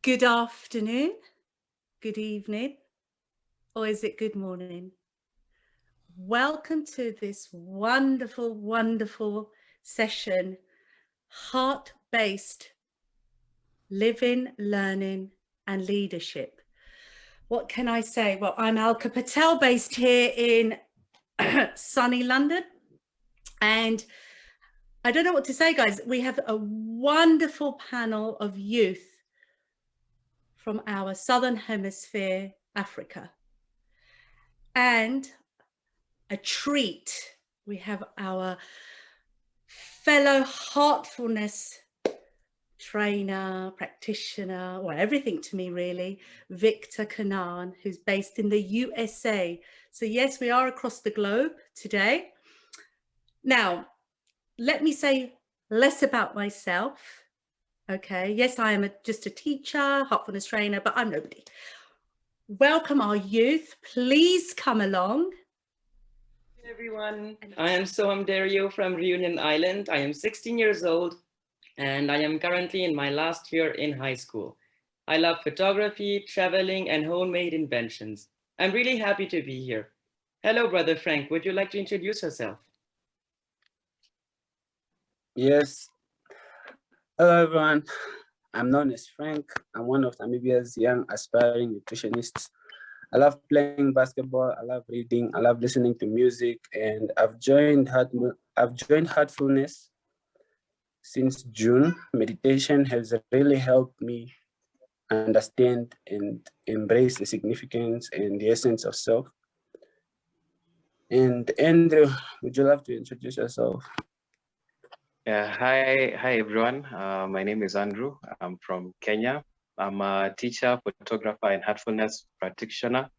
Good afternoon, good evening, or is it good morning? Welcome to this wonderful, wonderful session, heart-based living, learning, and leadership. What can I say? Well, I'm Alka Patel, based here in sunny London. And I don't know what to say, guys. We have a wonderful panel of youth from our Southern Hemisphere Africa. And a treat. We have our fellow Heartfulness trainer, practitioner, or everything to me really, Victor Kannan, who's based in the USA. So yes, we are across the globe today. Now, let me say less about myself. Okay, yes, I am just a teacher, Heartfulness trainer, but I'm nobody. Welcome our youth. Please come along. Hey everyone, I am Soham Derio from Reunion Island. I am 16 years old and I am currently in my last year in high school. I love photography, traveling, and homemade inventions. I'm really happy to be here. Hello, Brother Frank. Would you like to introduce yourself? Yes. Hello, everyone. I'm known as Frank. I'm one of Namibia's young aspiring nutritionists. I love playing basketball. I love reading. I love listening to music, and I've joined Heartfulness since June. Meditation has really helped me understand and embrace the significance and the essence of self. And Andrew, would you love to introduce yourself? Yeah, hi everyone. My name is Andrew. I'm from Kenya. I'm a teacher, photographer, and Heartfulness practitioner.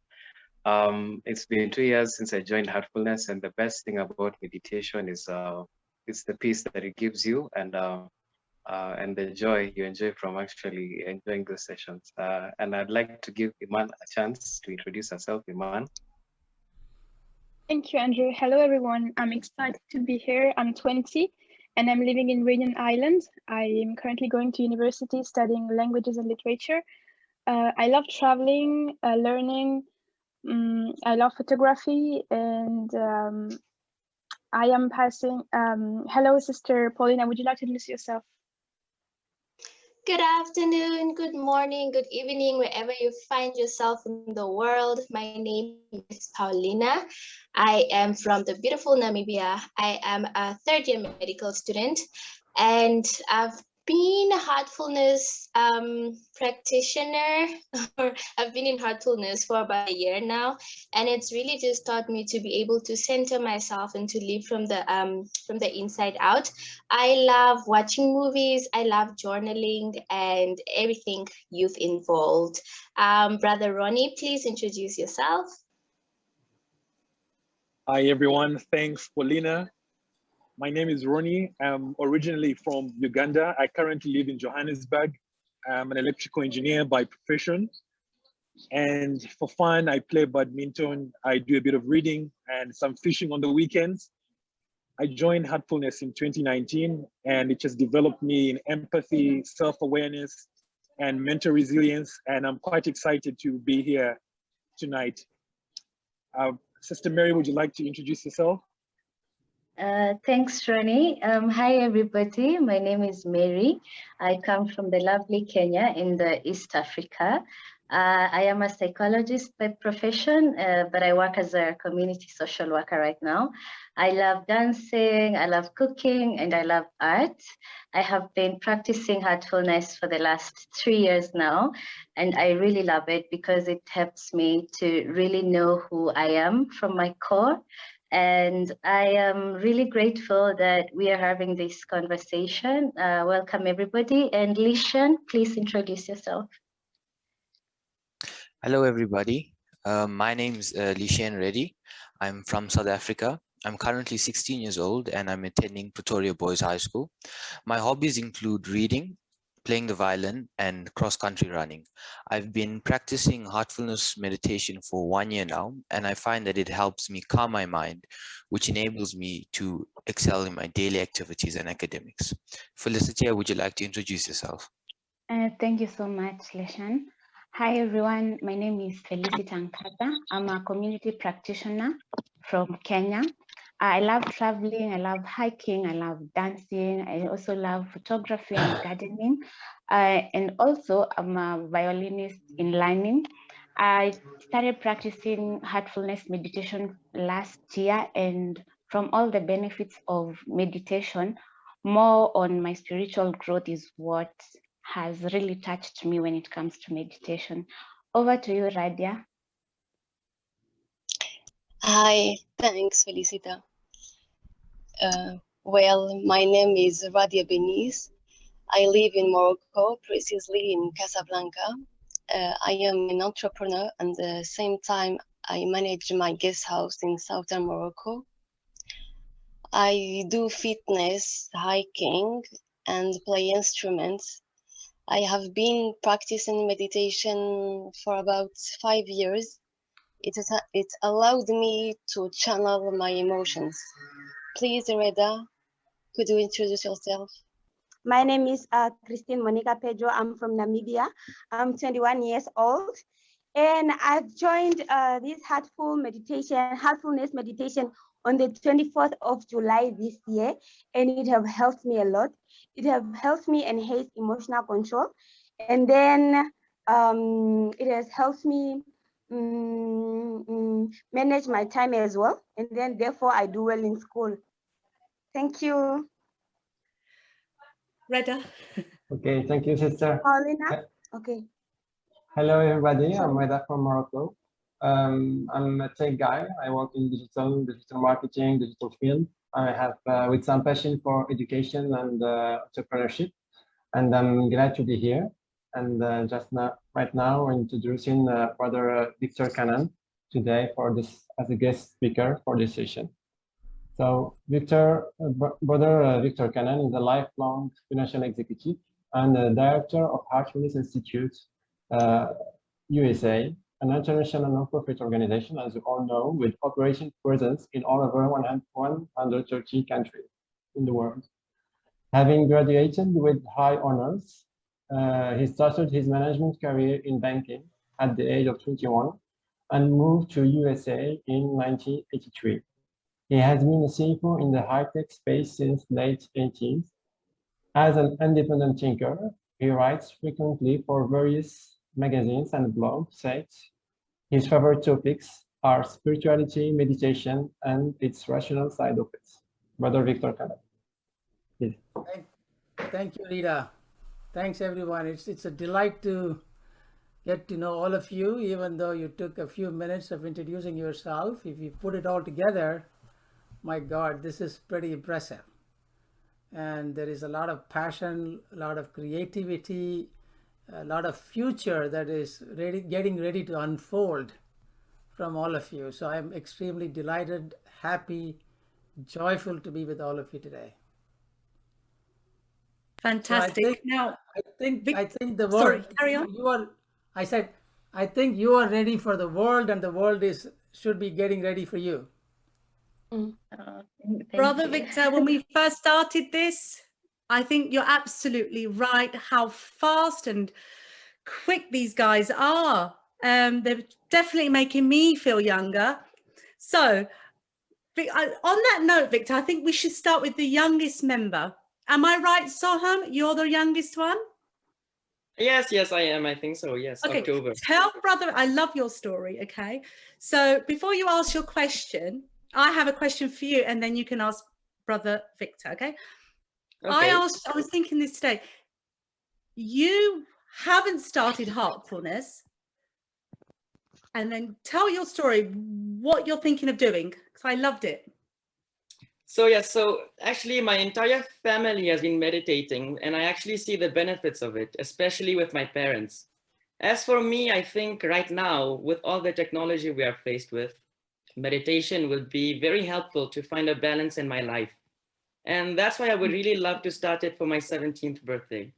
It's been 2 years since I joined Heartfulness, and the best thing about meditation is it's the peace that it gives you and the joy you enjoy from actually enjoying the sessions. And I'd like to give Iman a chance to introduce herself. Iman. Thank you, Andrew. Hello, everyone. I'm excited to be here. I'm 20 and I'm living in Reunion Island. I am currently going to university studying languages and literature. I love traveling, learning. I love photography, and I am passing. Hello, Sister Paulina. Would you like to introduce yourself? Good afternoon, good morning, good evening, wherever you find yourself in the world. My name is Paulina. I am from the beautiful Namibia. I am a third-year medical student, and I've been a Heartfulness practitioner, or I've been in Heartfulness for about a year now, and it's really just taught me to be able to center myself and to live from the inside out. I love watching movies, I love journaling, and everything youth involved. Brother Ronnie, please introduce yourself. Hi everyone, thanks Paulina. My name is Ronnie. I'm originally from Uganda. I currently live in Johannesburg. I'm an electrical engineer by profession. And for fun, I play badminton. I do a bit of reading and some fishing on the weekends. I joined Heartfulness in 2019, and it has developed me in empathy, self-awareness, and mental resilience. And I'm quite excited to be here tonight. Sister Mary, would you like to introduce yourself? Thanks, Ronnie. Hi, everybody. My name is Mary. I come from the lovely Kenya in the East Africa. I am a psychologist by profession, but I work as a community social worker right now. I love dancing, I love cooking, and I love art. I have been practicing Heartfulness for the last 3 years now, and I really love it because it helps me to really know who I am from my core. And I am really grateful that we are having this conversation. Welcome, everybody. And Lishan, please introduce yourself. Hello, everybody. My name is Lishan Reddy. I'm from South Africa. I'm currently 16 years old and I'm attending Pretoria Boys High School. My hobbies include reading, playing the violin, and cross-country running. I've been practicing Heartfulness meditation for 1 year now, and I find that it helps me calm my mind, which enables me to excel in my daily activities and academics. Felicitia, would you like to introduce yourself? Thank you so much, Leshan. Hi, everyone. My name is Felicity Ankata. I'm a community practitioner from Kenya. I love traveling, I love hiking, I love dancing. I also love photography and gardening. And also, I'm a violinist in learning. I started practicing heartfulness meditation last year, and from all the benefits of meditation, more on my spiritual growth is what has really touched me when it comes to meditation. Over to you, Radia. Hi, thanks, Felicita. Well, my name is Radia Beniz. I live in Morocco, precisely in Casablanca. I am an entrepreneur, and at the same time, I manage my guest house in southern Morocco. I do fitness, hiking, and play instruments. I have been practicing meditation for about 5 years. It allowed me to channel my emotions. Please, Reda, could you introduce yourself? My name is Christine Monica Pedro. I'm from Namibia. I'm 21 years old. And I've joined this heartfulness meditation on the 24th of July this year. And it has helped me a lot. It has helped me enhance emotional control. And then it has helped me manage my time as well. And then therefore I do well in school. Thank you. Reda. Okay, thank you, sister. Paulina? Okay. Hello, everybody. I'm Reda from Morocco. I'm a tech guy. I work in digital marketing, digital field. I have with some passion for education and entrepreneurship, and I'm glad to be here. And right now, we're introducing Brother Victor Kannan today for this as a guest speaker for this session. So Brother Victor Kannan is a lifelong financial executive and the director of Heartfulness Institute, USA, an international non-profit organization, as you all know, with operation presence in all over 130 countries in the world. Having graduated with high honors, he started his management career in banking at the age of 21 and moved to USA in 1983. He has been a CFO in the high-tech space since late 80s. As an independent thinker, he writes frequently for various magazines and blog sites. His favorite topics are spirituality, meditation, and its rational side of it. Brother Victor Kannan. Please. Thank you, Rita. Thanks, everyone. It's a delight to get to know all of you, even though you took a few minutes of introducing yourself. If you put it all together, my God, this is pretty impressive. And there is a lot of passion, a lot of creativity, a lot of future that is getting ready to unfold from all of you. So I'm extremely delighted, happy, joyful to be with all of you today. Fantastic. So I think the world. Sorry, carry on. I think you are ready for the world, and the world should be getting ready for you. Brother Victor, when we first started this, I think you're absolutely right how fast and quick these guys are. They're definitely making me feel younger. So on that note, Victor, I think we should start with the youngest member. Am I right, Soham? You're the youngest one? Yes, I am. I think so. Yes, okay. October. Tell Brother, I love your story. Okay. So before you ask your question, I have a question for you, and then you can ask Brother Victor. Okay. I was thinking this today. You haven't started Heartfulness, and then tell your story, what you're thinking of doing, because I loved it. So actually my entire family has been meditating, and I actually see the benefits of it, especially with my parents. As for me, I think right now, with all the technology we are faced with, meditation would be very helpful to find a balance in my life. And that's why I would really love to start it for my 17th birthday.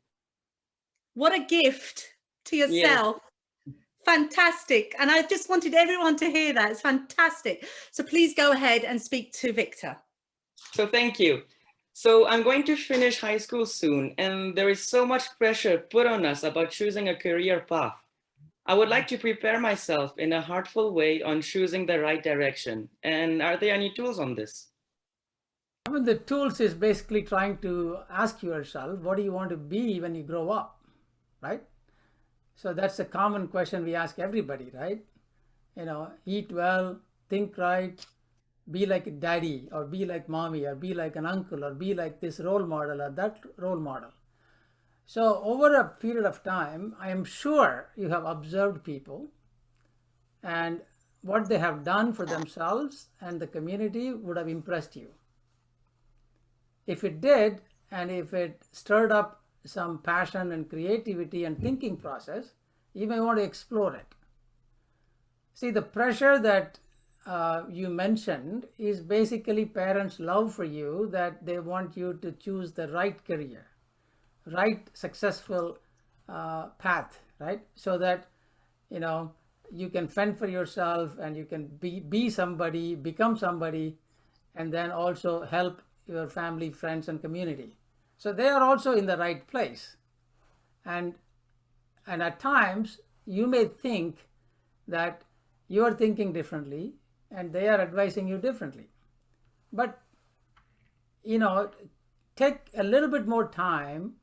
What a gift to yourself. Yes. Fantastic. And I just wanted everyone to hear that. It's fantastic. So please go ahead and speak to Victor. So thank you. So I'm going to finish high school soon, and there is so much pressure put on us about choosing a career path. I would like to prepare myself in a heartful way on choosing the right direction. And are there any tools on this? I mean, the tools is basically trying to ask yourself, what do you want to be when you grow up, right? So that's a common question we ask everybody, right? You know, eat well, think right, be like a daddy, or be like mommy, or be like an uncle, or be like this role model or that role model. So over a period of time, I am sure you have observed people and what they have done for themselves and the community would have impressed you. If it did, and if it stirred up some passion and creativity and thinking process, you may want to explore it. See, the pressure that you mentioned is basically parents' love for you, that they want you to choose the right career, right successful path, right? So that, you know, you can fend for yourself and you can be somebody, become somebody, and then also help your family, friends, and community. So they are also in the right place. And at times you may think that you are thinking differently and they are advising you differently. But, you know, take a little bit more time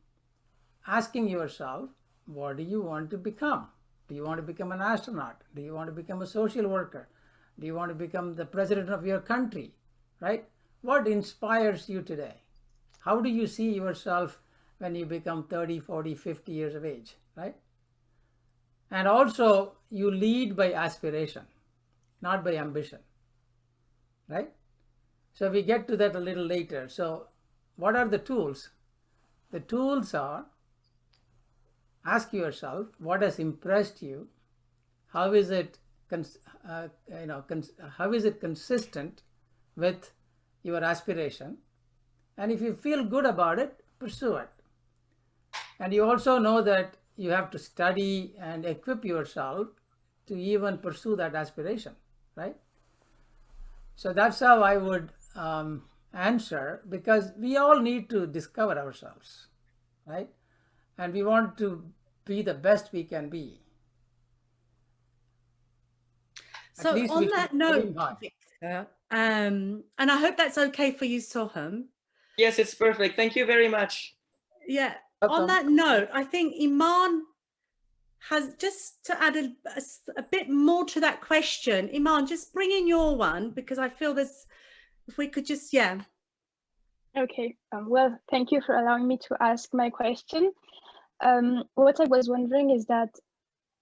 asking yourself, what do you want to become? Do you want to become an astronaut? Do you want to become a social worker? Do you want to become the president of your country, right? What inspires you today? How do you see yourself when you become 30, 40, 50 years of age, right? And also, you lead by aspiration, not by ambition, right? So we get to that a little later. So what are the tools? The tools are, ask yourself, what has impressed you? How is it, how is it consistent with your aspiration? And if you feel good about it, pursue it. And you also know that you have to study and equip yourself to even pursue that aspiration, right? So that's how I would answer, because we all need to discover ourselves, right? And we want to be the best we can be. So on that note, Victor, and I hope that's okay for you, Soham. Yes, it's perfect. Thank you very much. Yeah. On that note, I think Iman has just to add a bit more to that question. Iman, just bring in your one, because I feel there's, if we could just, yeah. Okay. Well, thank you for allowing me to ask my question. What I was wondering is that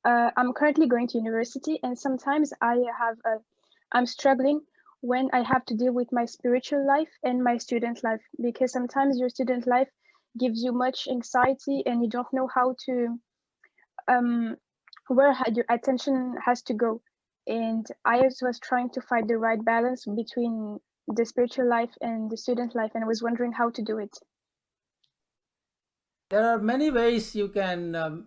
I'm currently going to university, and sometimes I'm struggling when I have to deal with my spiritual life and my student life, because sometimes your student life gives you much anxiety and you don't know how to, where your attention has to go. And I was trying to find the right balance between the spiritual life and the student life, and I was wondering how to do it. There are many ways you can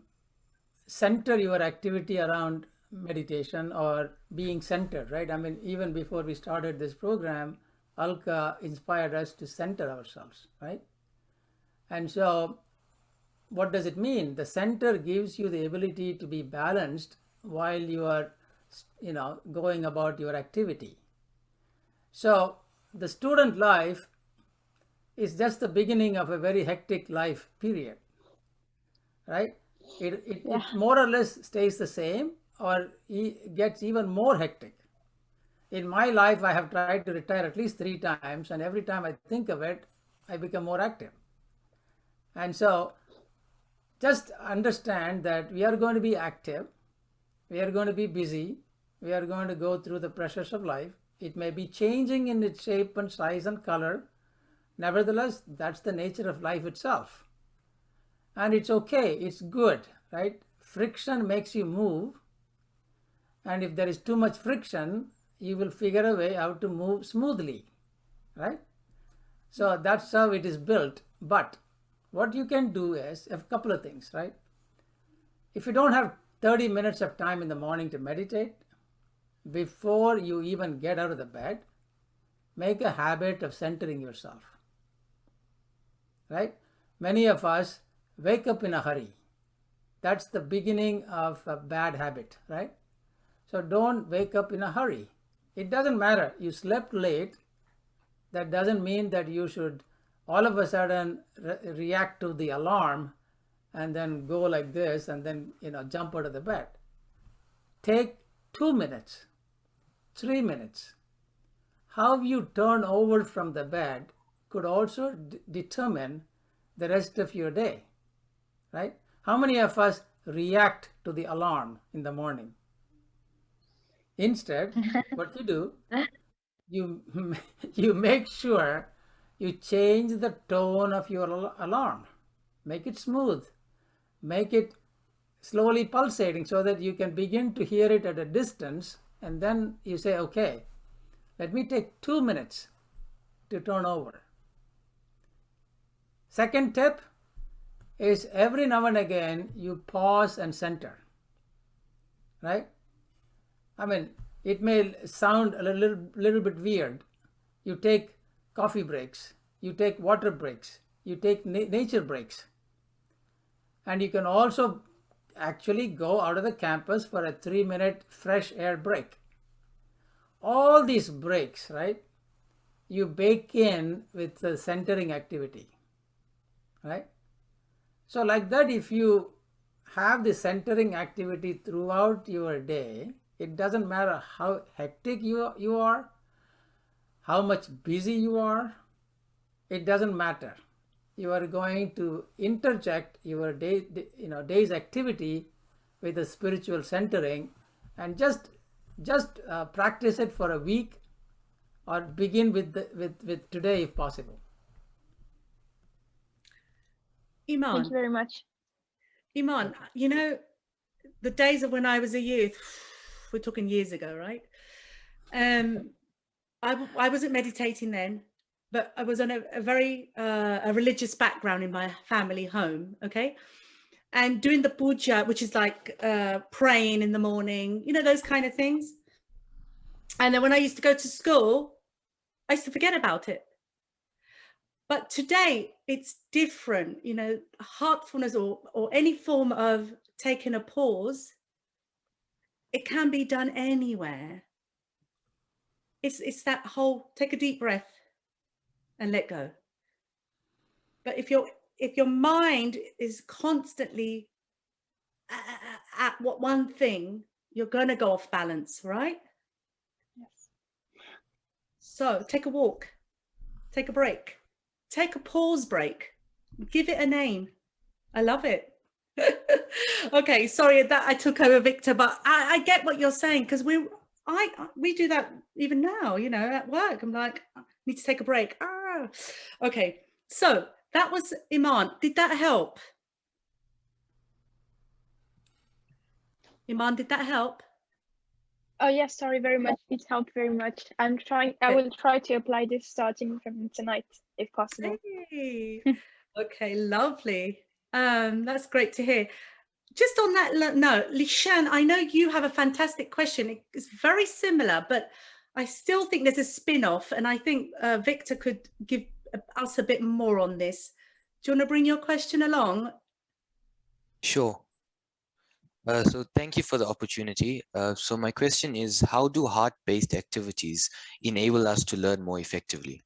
center your activity around meditation or being centered, right? I mean, even before we started this program, Alka inspired us to center ourselves, right? And so what does it mean? The center gives you the ability to be balanced while you are, you know, going about your activity. So the student life is just the beginning of a very hectic life period, right? It more or less stays the same or gets even more hectic. In my life, I have tried to retire at least 3 times, and every time I think of it, I become more active. And so just understand that we are going to be active, we are going to be busy, we are going to go through the pressures of life. It may be changing in its shape and size and color. Nevertheless, that's the nature of life itself. And it's okay, it's good, right? Friction makes you move. And if there is too much friction, you will figure a way how to move smoothly, right? So that's how it is built. But what you can do is a couple of things, right? If you don't have 30 minutes of time in the morning to meditate, before you even get out of the bed, make a habit of centering yourself. right? Many of us wake up in a hurry. That's the beginning of a bad habit, right? So don't wake up in a hurry. It doesn't matter. You slept late. That doesn't mean that you should all of a sudden react to the alarm and then go like this and then, jump out of the bed. Take 2 minutes, 3 minutes. How you turn over from the bed could also determine the rest of your day, right? How many of us react to the alarm in the morning? Instead, what you do, you make sure you change the tone of your alarm. Make it smooth. Make it slowly pulsating so that you can begin to hear it at a distance, and then you say, okay, let me take 2 minutes to turn over. Second tip is every now and again you pause and center, right? I mean, it may sound a little bit weird. You take coffee breaks, you take water breaks, you take nature breaks. And you can also actually go out of the campus for a 3-minute fresh air break. All these breaks, right, you bake in with the centering activity, right? So like that, if you have the centering activity throughout your day, it doesn't matter how hectic you are, how much busy you are, it doesn't matter. You are going to interject your day's activity with a spiritual centering, and just practice it for a week, or begin with today if possible. Iman. Thank you very much. Iman, the days of when I was a youth, we're talking years ago, right? I wasn't meditating then, but I was on a very a religious background in my family home, okay? And doing the puja, which is like praying in the morning, those kind of things. And then when I used to go to school, I used to forget about it. But today it's different, heartfulness or any form of taking a pause, it can be done anywhere. It's that whole take a deep breath and let go. But if your mind is constantly at what one thing, you're going to go off balance, right? Yes. So take a walk, take a break, take a pause break, give it a name. I love it. Okay, sorry that I took over, Victor, but I get what you're saying, because we do that even now, at work. I'm like, I need to take a break. Okay, so that was Iman. Did that help? Iman, did that help? Oh yes, sorry very much. It helped very much. I will try to apply this starting from tonight, if possible. Hey. Okay, lovely. That's great to hear. Just on that note, Lishan, I know you have a fantastic question. It's very similar, but I still think there's a spin-off, and I think Victor could give us a bit more on this. Do you want to bring your question along? Sure. So thank you for the opportunity. So my question is, how do heart-based activities enable us to learn more effectively?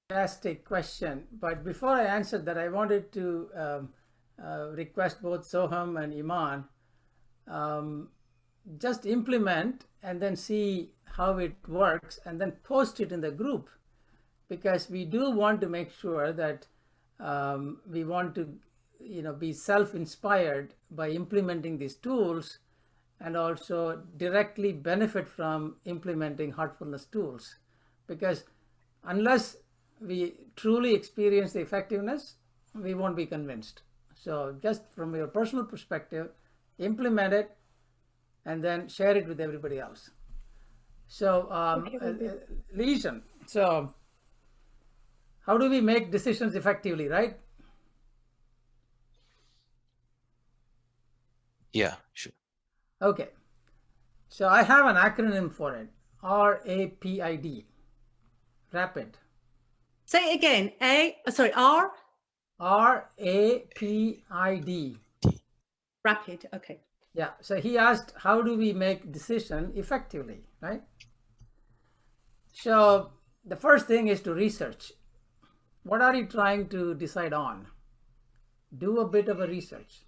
Fantastic question. But before I answer that, I wanted to request both Soham and Iman just implement and then see how it works, and then post it in the group, because we do want to make sure that we want to be self-inspired by implementing these tools, and also directly benefit from implementing heartfulness tools, because unless we truly experience the effectiveness, we won't be convinced. So just from your personal perspective, implement it and then share it with everybody else. So Lesion, so how do we make decisions effectively, right? Yeah, sure. Okay. So I have an acronym for it, RAPID, rapid. Say it again. R? R-A-P-I-D. Rapid, okay. Yeah, so he asked, how do we make decision effectively, right? So the first thing is to research. What are you trying to decide on? Do a bit of a research.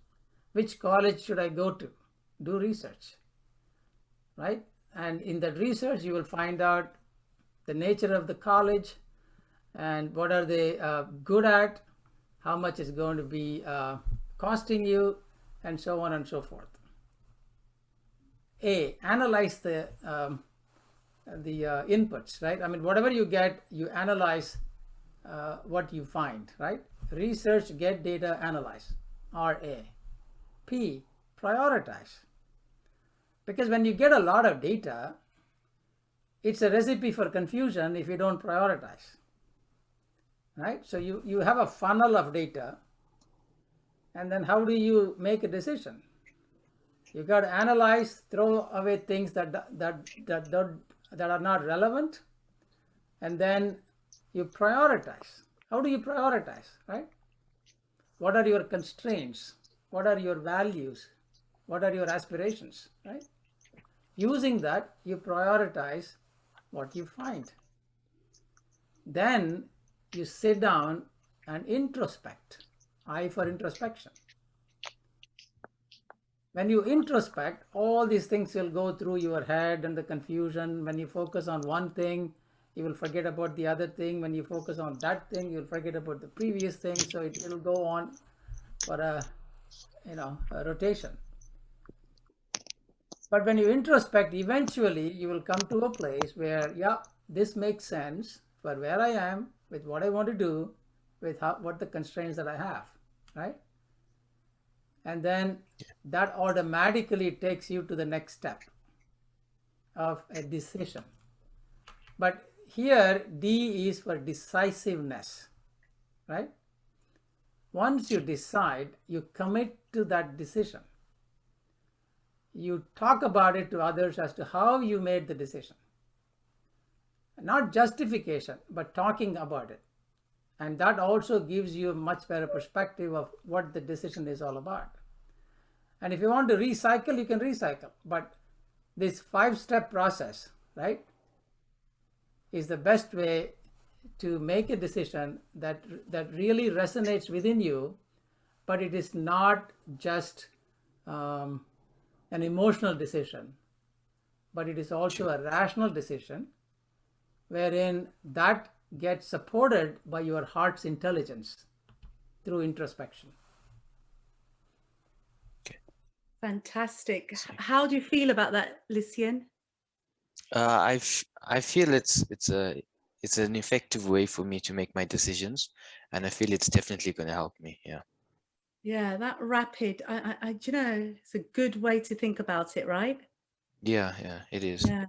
Which college should I go to? Do research, right? And in that research, you will find out the nature of the college and what are they good at, how much is going to be costing you, and so on and so forth. Analyze the inputs, right? I mean, whatever you get, you analyze what you find, right? Research, get data, analyze, RA. P, prioritize. Because when you get a lot of data, it's a recipe for confusion if you don't prioritize, right? So you have a funnel of data, and then how do you make a decision? You got to analyze, throw away things that are not relevant, and then you prioritize. How do you prioritize, right? What are your constraints? What are your values? What are your aspirations, right? Using that, you prioritize what you find. Then you sit down and introspect. I for introspection. When you introspect, all these things will go through your head and the confusion. When you focus on one thing, you will forget about the other thing. When you focus on that thing, you'll forget about the previous thing. So it will go on for a rotation. But when you introspect, eventually you will come to a place where, yeah, this makes sense for where I am, with what I want to do, with what the constraints that I have, right? And then that automatically takes you to the next step of a decision. But here, D is for decisiveness, right? Once you decide, you commit to that decision. You talk about it to others as to how you made the decision. Not justification, but talking about it. And that also gives you a much better perspective of what the decision is all about. And if you want to recycle, you can recycle. But this 5-step process, right, is the best way to make a decision that really resonates within you, but it is not just an emotional decision, but it is also a rational decision, wherein that gets supported by your heart's intelligence through introspection. Okay. Fantastic. How do you feel about that, Lucien? I feel it's an effective way for me to make my decisions, and I feel it's definitely going to help me. Yeah. Yeah, that rapid. You know, it's a good way to think about it, right? Yeah, it is. Yeah.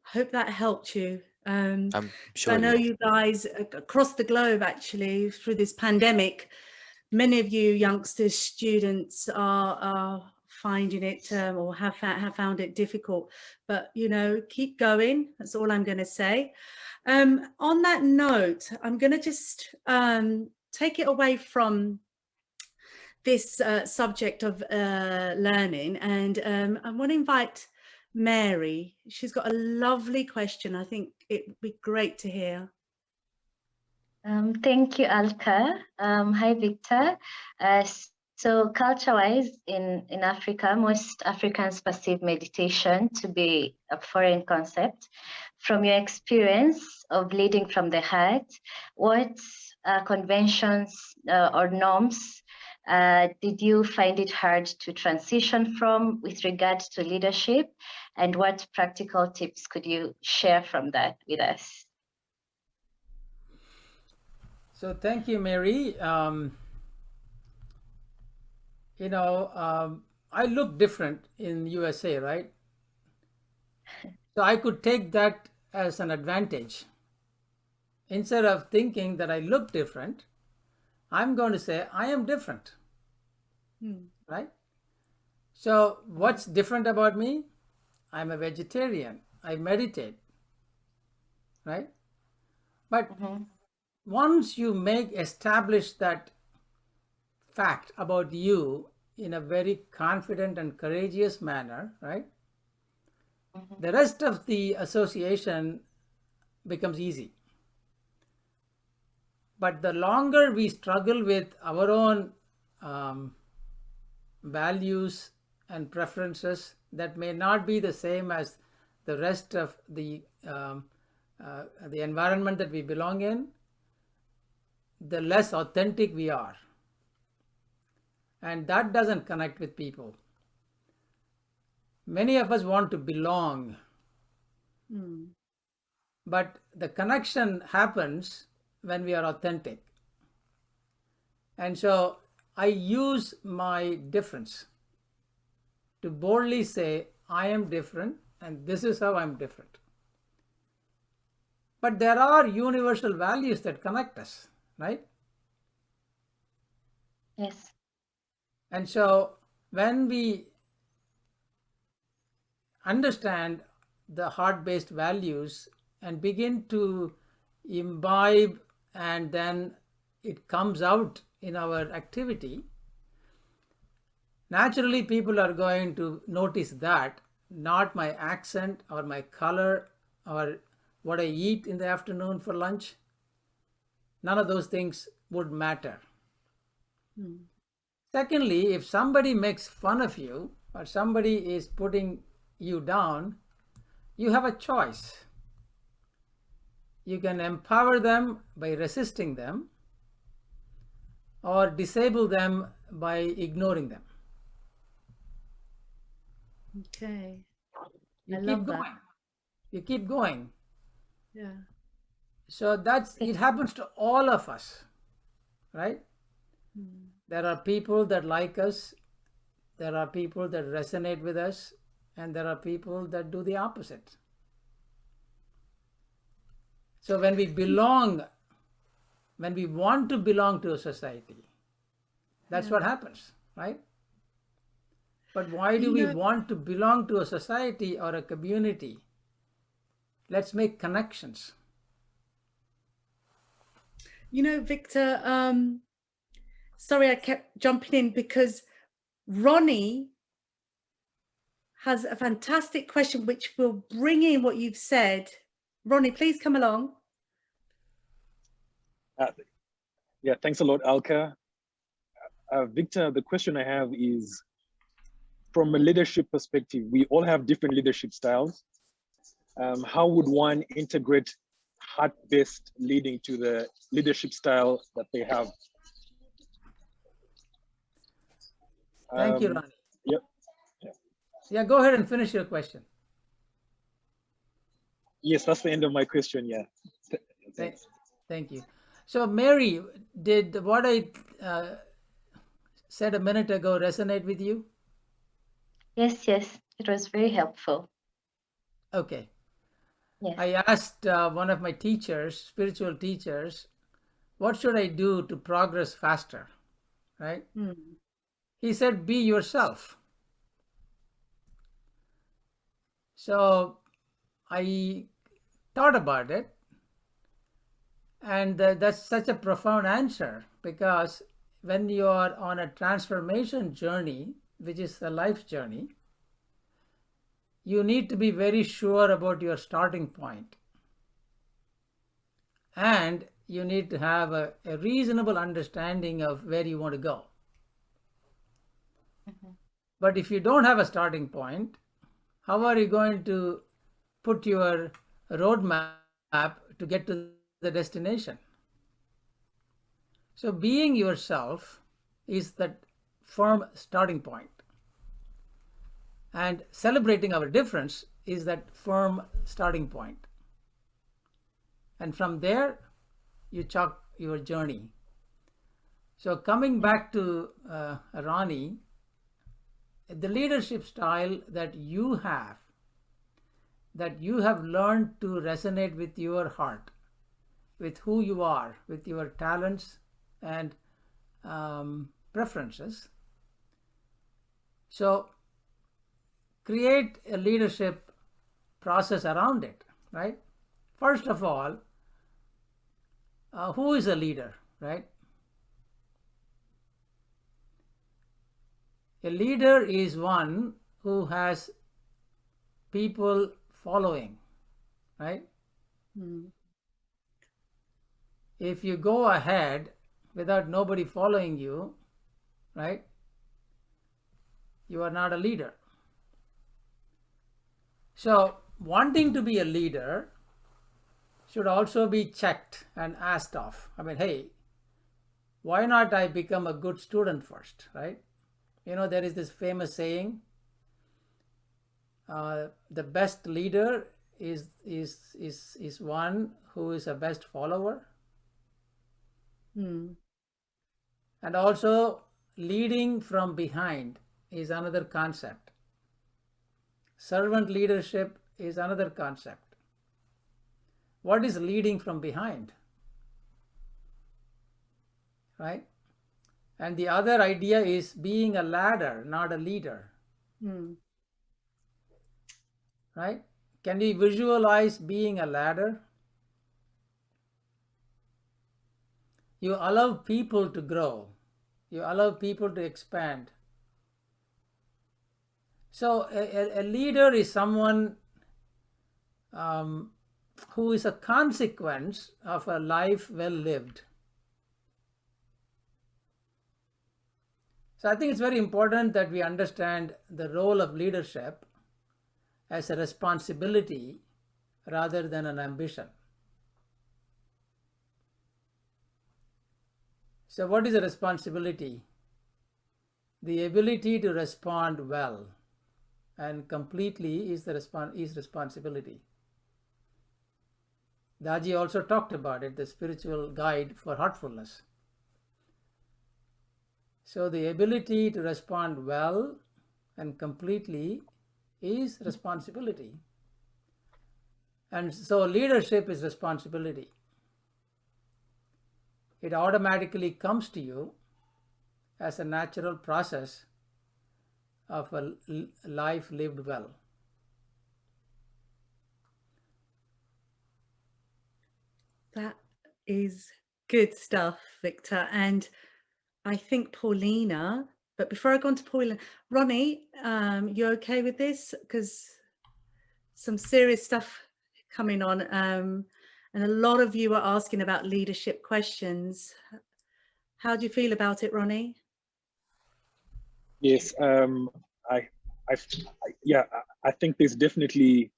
Hope that helped you. I'm sure. I know you guys across the globe, actually, through this pandemic, many of you youngsters, students are finding it or have found it difficult. But, you know, keep going. That's all I'm going to say. On that note, I'm going to just take it away from this subject of learning, and I want to invite Mary. She's got a lovely question. I think it would be great to hear. Thank you, Alka. Hi, Victor. So culture-wise, in Africa, most Africans perceive meditation to be a foreign concept. From your experience of leading from the heart, what conventions or norms did you find it hard to transition from with regard to leadership? And what practical tips could you share from that with us? So thank you, Mary. I look different in USA, right? So I could take that as an advantage. Instead of thinking that I look different, I'm going to say I am different, right? So what's different about me? I'm a vegetarian. I meditate, right? But once you establish that fact about you in a very confident and courageous manner, right? The rest of the association becomes easy. But the longer we struggle with our own values and preferences that may not be the same as the rest of the environment that we belong in, the less authentic we are. And that doesn't connect with people. Many of us want to belong. But the connection happens when we are authentic. And so I use my difference to boldly say, I am different and this is how I'm different. But there are universal values that connect us, right? Yes. And so when we understand the heart-based values and begin to imbibe, and then it comes out in our activity, naturally people are going to notice that, not my accent or my color or what I eat in the afternoon for lunch. None of those things would matter. Secondly, if somebody makes fun of you or somebody is putting you down, you have a choice. You can empower them by resisting them or disable them by ignoring them. Okay. You I keep love going. that. You keep going. Yeah. So it happens to all of us, right? There are people that like us, there are people that resonate with us, and there are people that do the opposite. So when we belong, when we want to belong to a society, that's what happens, right? But why do we want to belong to a society or a community? Let's make connections. You know, Victor, sorry I kept jumping in because Ronnie has a fantastic question which will bring in what you've said. Ronnie, please come along. Yeah, thanks a lot, Alka. Victor, the question I have is, from a leadership perspective, we all have different leadership styles. How would one integrate heart-based leading to the leadership style that they have? Thank you, Ronnie. Yep. Yeah, go ahead and finish your question. Yes, that's the end of my question, yeah. Thank you. So Mary, did what I said a minute ago resonate with you? Yes, yes, it was very helpful. Okay. Yes. I asked one of my teachers, spiritual teachers, what should I do to progress faster, right? He said, be yourself. So I thought about it, and that's such a profound answer, because when you are on a transformation journey, which is a life journey, you need to be very sure about your starting point. And you need to have a reasonable understanding of where you want to go. But if you don't have a starting point, how are you going to put your roadmap to get to the destination? So being yourself is that firm starting point. And celebrating our difference is that firm starting point. And from there, you chalk your journey. So coming back to Ronnie, the leadership style that you have learned to resonate with your heart, with who you are, with your talents and preferences. So create a leadership process around it, right? First of all, who is a leader, right? A leader is one who has people following, right? Mm. If you go ahead without nobody following you, right, you are not a leader. So wanting to be a leader should also be checked and asked of. I mean, hey, why not I become a good student first, right? You know, there is this famous saying, the best leader is one who is a best follower. Mm. And also leading from behind is another concept. Servant leadership is another concept. What is leading from behind? Right? And the other idea is being a ladder, not a leader. Mm. Right? Can we visualize being a ladder? You allow people to grow. You allow people to expand. So a leader is someone who is a consequence of a life well lived. So I think it's very important that we understand the role of leadership as a responsibility rather than an ambition. So what is a responsibility? The ability to respond well and completely is responsibility. Daji also talked about it, the spiritual guide for heartfulness. So the ability to respond well and completely is responsibility. And so leadership is responsibility. It automatically comes to you as a natural process of a life lived well. That is good stuff, Victor. And I think Paulina, but before I go on to Paulina, Ronnie, you okay with this? Because some serious stuff coming on. And a lot of you are asking about leadership questions. How do you feel about it, Ronnie? Yes, I think there's definitely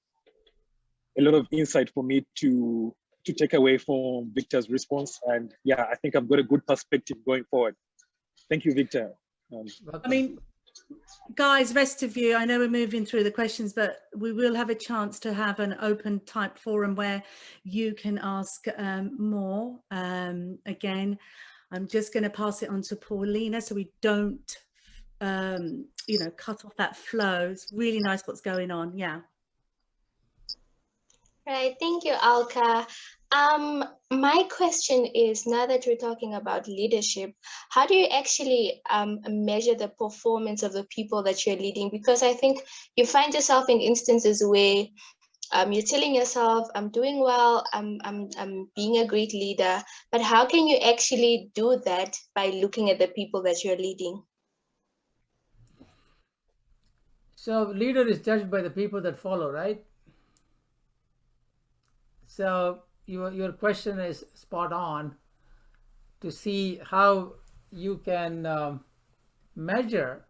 a lot of insight for me to take away from Victor's response, and yeah, I think I've got a good perspective going forward. Thank you, Victor. I mean, guys, rest of you, I know we're moving through the questions, but we will have a chance to have an open type forum where you can ask more. Again, I'm just going to pass it on to Paulina so we don't, you know, cut off that flow. It's really nice what's going on. Yeah. Right, thank you, Alka. My question is, now that we're talking about leadership, how do you actually measure the performance of the people that you're leading? Because I think you find yourself in instances where you're telling yourself, I'm doing well, I'm being a great leader, but how can you actually do that by looking at the people that you're leading? So leader is judged by the people that follow, right? So your question is spot on to see how you can measure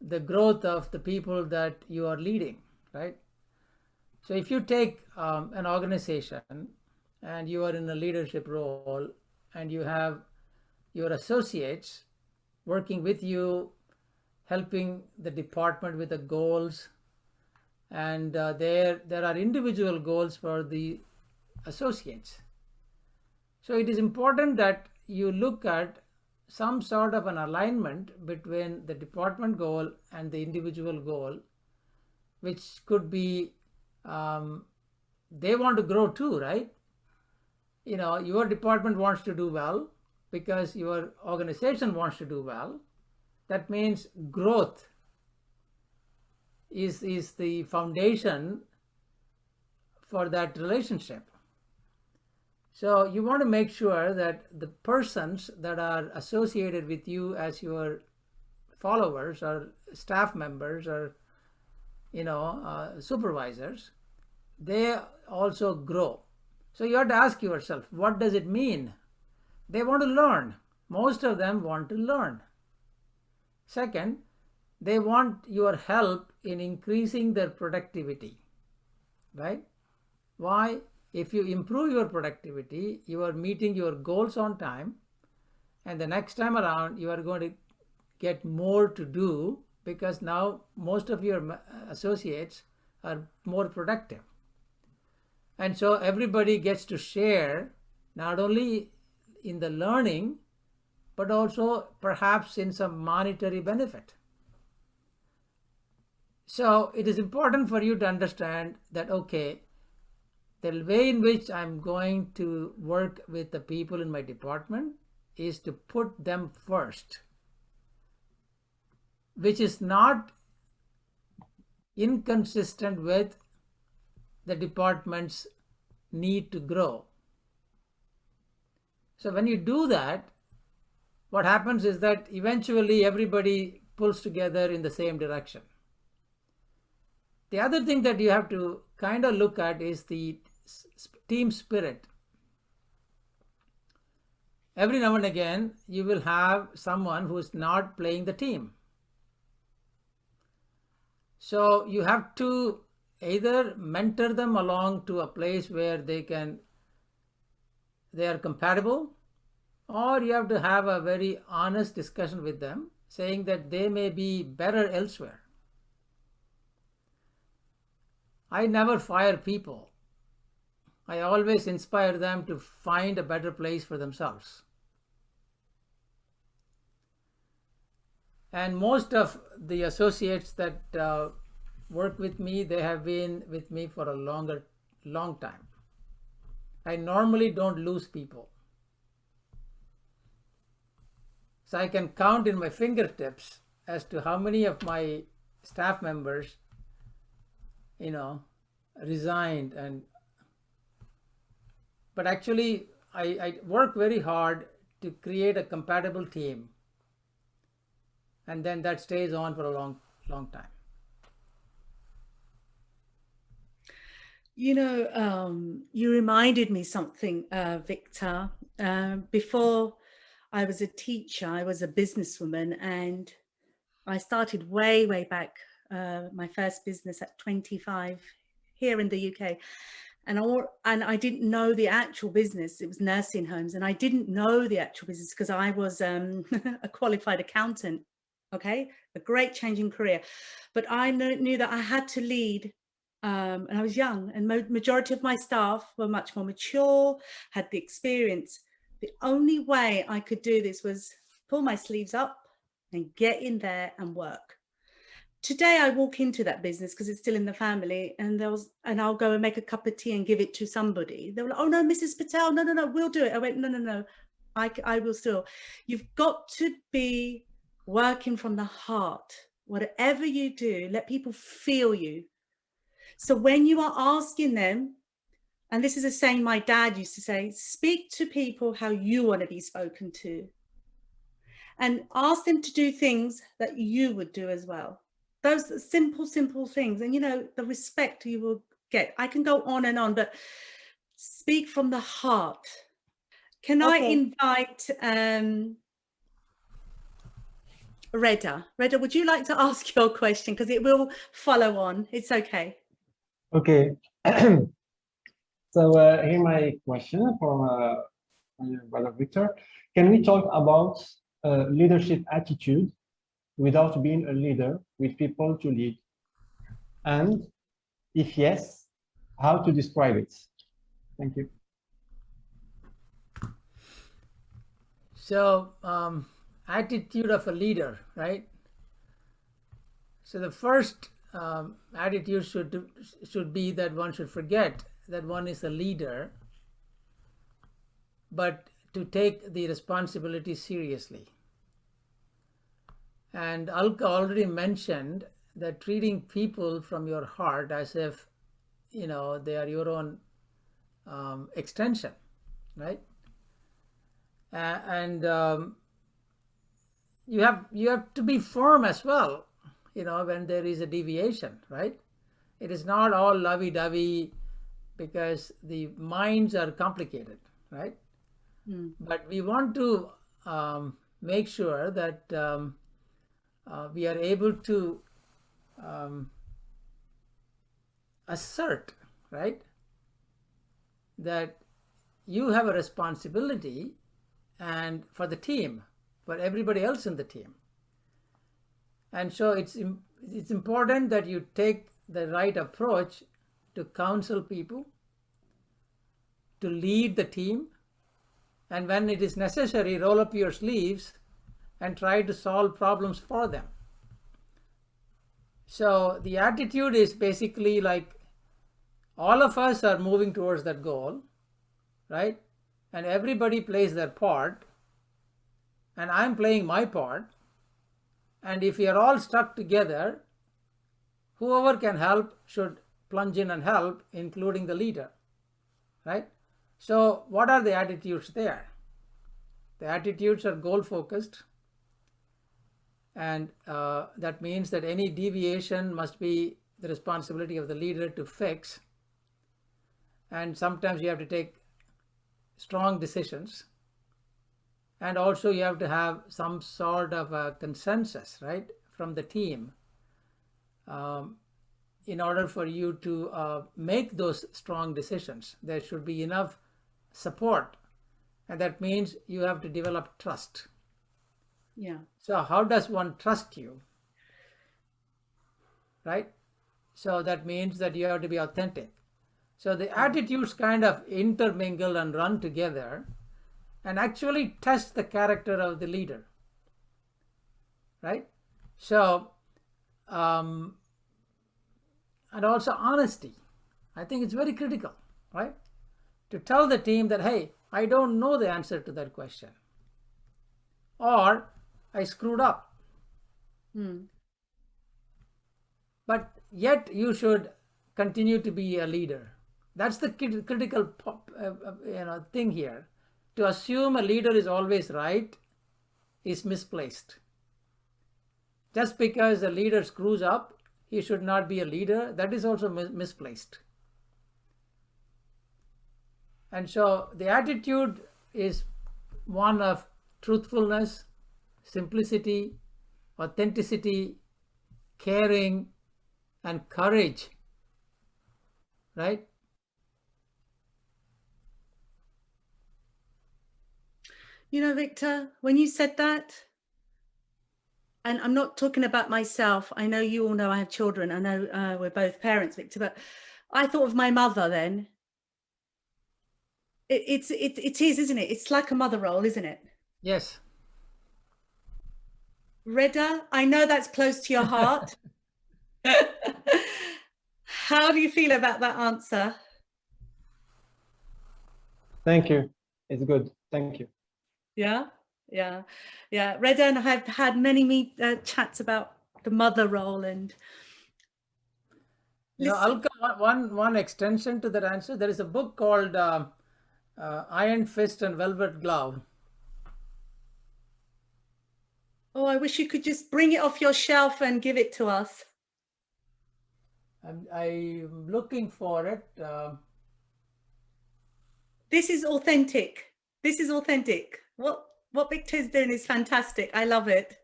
the growth of the people that you are leading, right? So if you take an organization and you are in a leadership role and you have your associates working with you, helping the department with the goals, and there are individual goals for the associates. So it is important that you look at some sort of an alignment between the department goal and the individual goal, which could be they want to grow too, right? You know, your department wants to do well because your organization wants to do well. That means growth is the foundation for that relationship. So you want to make sure that the persons that are associated with you as your followers or staff members or supervisors, they also grow. So you have to ask yourself, what does it mean? They want to learn. Most of them want to learn. Second, they want your help in increasing their productivity, right? Why? If you improve your productivity, you are meeting your goals on time, and the next time around you are going to get more to do because now most of your associates are more productive. And so everybody gets to share not only in the learning, but also perhaps in some monetary benefit. So it is important for you to understand that, okay, the way in which I'm going to work with the people in my department is to put them first, which is not inconsistent with the department's need to grow. So when you do that, what happens is that eventually everybody pulls together in the same direction. The other thing that you have to kind of look at is the team spirit. Every now and again, you will have someone who is not playing the team. So you have to either mentor them along to a place where they are compatible, or you have to have a very honest discussion with them, saying that they may be better elsewhere. I never fire people. I always inspire them to find a better place for themselves. And most of the associates that work with me, they have been with me for a long time. I normally don't lose people. So I can count in my fingertips as to how many of my staff members, resigned. But actually, I work very hard to create a compatible team. And then that stays on for a long time. You reminded me something, Victor. Before I was a teacher, I was a businesswoman, and I started way back, my first business at 25 here in the UK. And I didn't know the actual business. It was nursing homes, and I didn't know the actual business because I was a qualified accountant. Okay, a great change in career, but I knew that I had to lead, and I was young, and majority of my staff were much more mature, had the experience. The only way I could do this was pull my sleeves up and get in there and work. Today I walk into that business because it's still in the family, and I'll go and make a cup of tea and give it to somebody. They were like, "Oh no, Mrs. Patel, no, we'll do it." I went, no, I will still. You've got to be working from the heart. Whatever you do, let people feel you. So when you are asking them, and this is a saying my dad used to say, speak to people how you want to be spoken to, and ask them to do things that you would do as well. Those simple things, and the respect you will get. I can go on and on, but speak from the heart. Can I invite Reda, would you like to ask your question? Because it will follow on. It's okay. Okay. So here my question from Brother Victor. Can we talk about leadership attitude without being a leader with people to lead? And if yes, how to describe it? Thank you. So, attitude of a leader, right? So the first attitude should be that one should forget that one is a leader, but to take the responsibility seriously. And Alka already mentioned that treating people from your heart as if they are your own extension. right? And you have to be firm as well, you know, when there is a deviation, right? It is not all lovey-dovey because the minds are complicated, right? But we want to make sure that we are able to assert, right, that you have a responsibility and for the team, for everybody else in the team. And so it's important that you take the right approach to counsel people, to lead the team, and when it is necessary, roll up your sleeves and try to solve problems for them. So the attitude is basically like all of us are moving towards that goal, right? And everybody plays their part, and I'm playing my part. And if we are all stuck together, whoever can help should plunge in and help, including the leader, right? So what are the attitudes there? The attitudes are goal-focused, and that means that any deviation must be the responsibility of the leader to fix. And sometimes you have to take strong decisions. And also you have to have some sort of a consensus, right, from the team in order for you to make those strong decisions. There should be enough support, and that means you have to develop trust. Yeah. So how does one trust you, right? So that means that you have to be authentic. So the attitudes kind of intermingle and run together and actually test the character of the leader, right? So, and also honesty. I think it's very critical, right? To tell the team that, hey, I don't know the answer to that question, or I screwed up. But yet you should continue to be a leader. That's the critical thing here. To assume a leader is always right is misplaced. Just because a leader screws up, he should not be a leader. That is also misplaced. And so the attitude is one of truthfulness, simplicity, authenticity, caring, and courage, right? You know, Victor, when you said that, and I'm not talking about myself, I know you all know I have children, I know we're both parents, Victor, but I thought of my mother then. It is, isn't it? It's like a mother role, isn't it? Yes. Reda, I know that's close to your heart. How do you feel about that answer? Thank you. It's good. Thank you. Yeah. Reda and I have had many chats about the mother role, and you know, Alka, one extension to that answer. There is a book called Iron Fist and Velvet Glove. Oh, I wish you could just bring it off your shelf and give it to us. I'm looking for it. This is authentic. This is authentic. What Victor's doing is fantastic. I love it.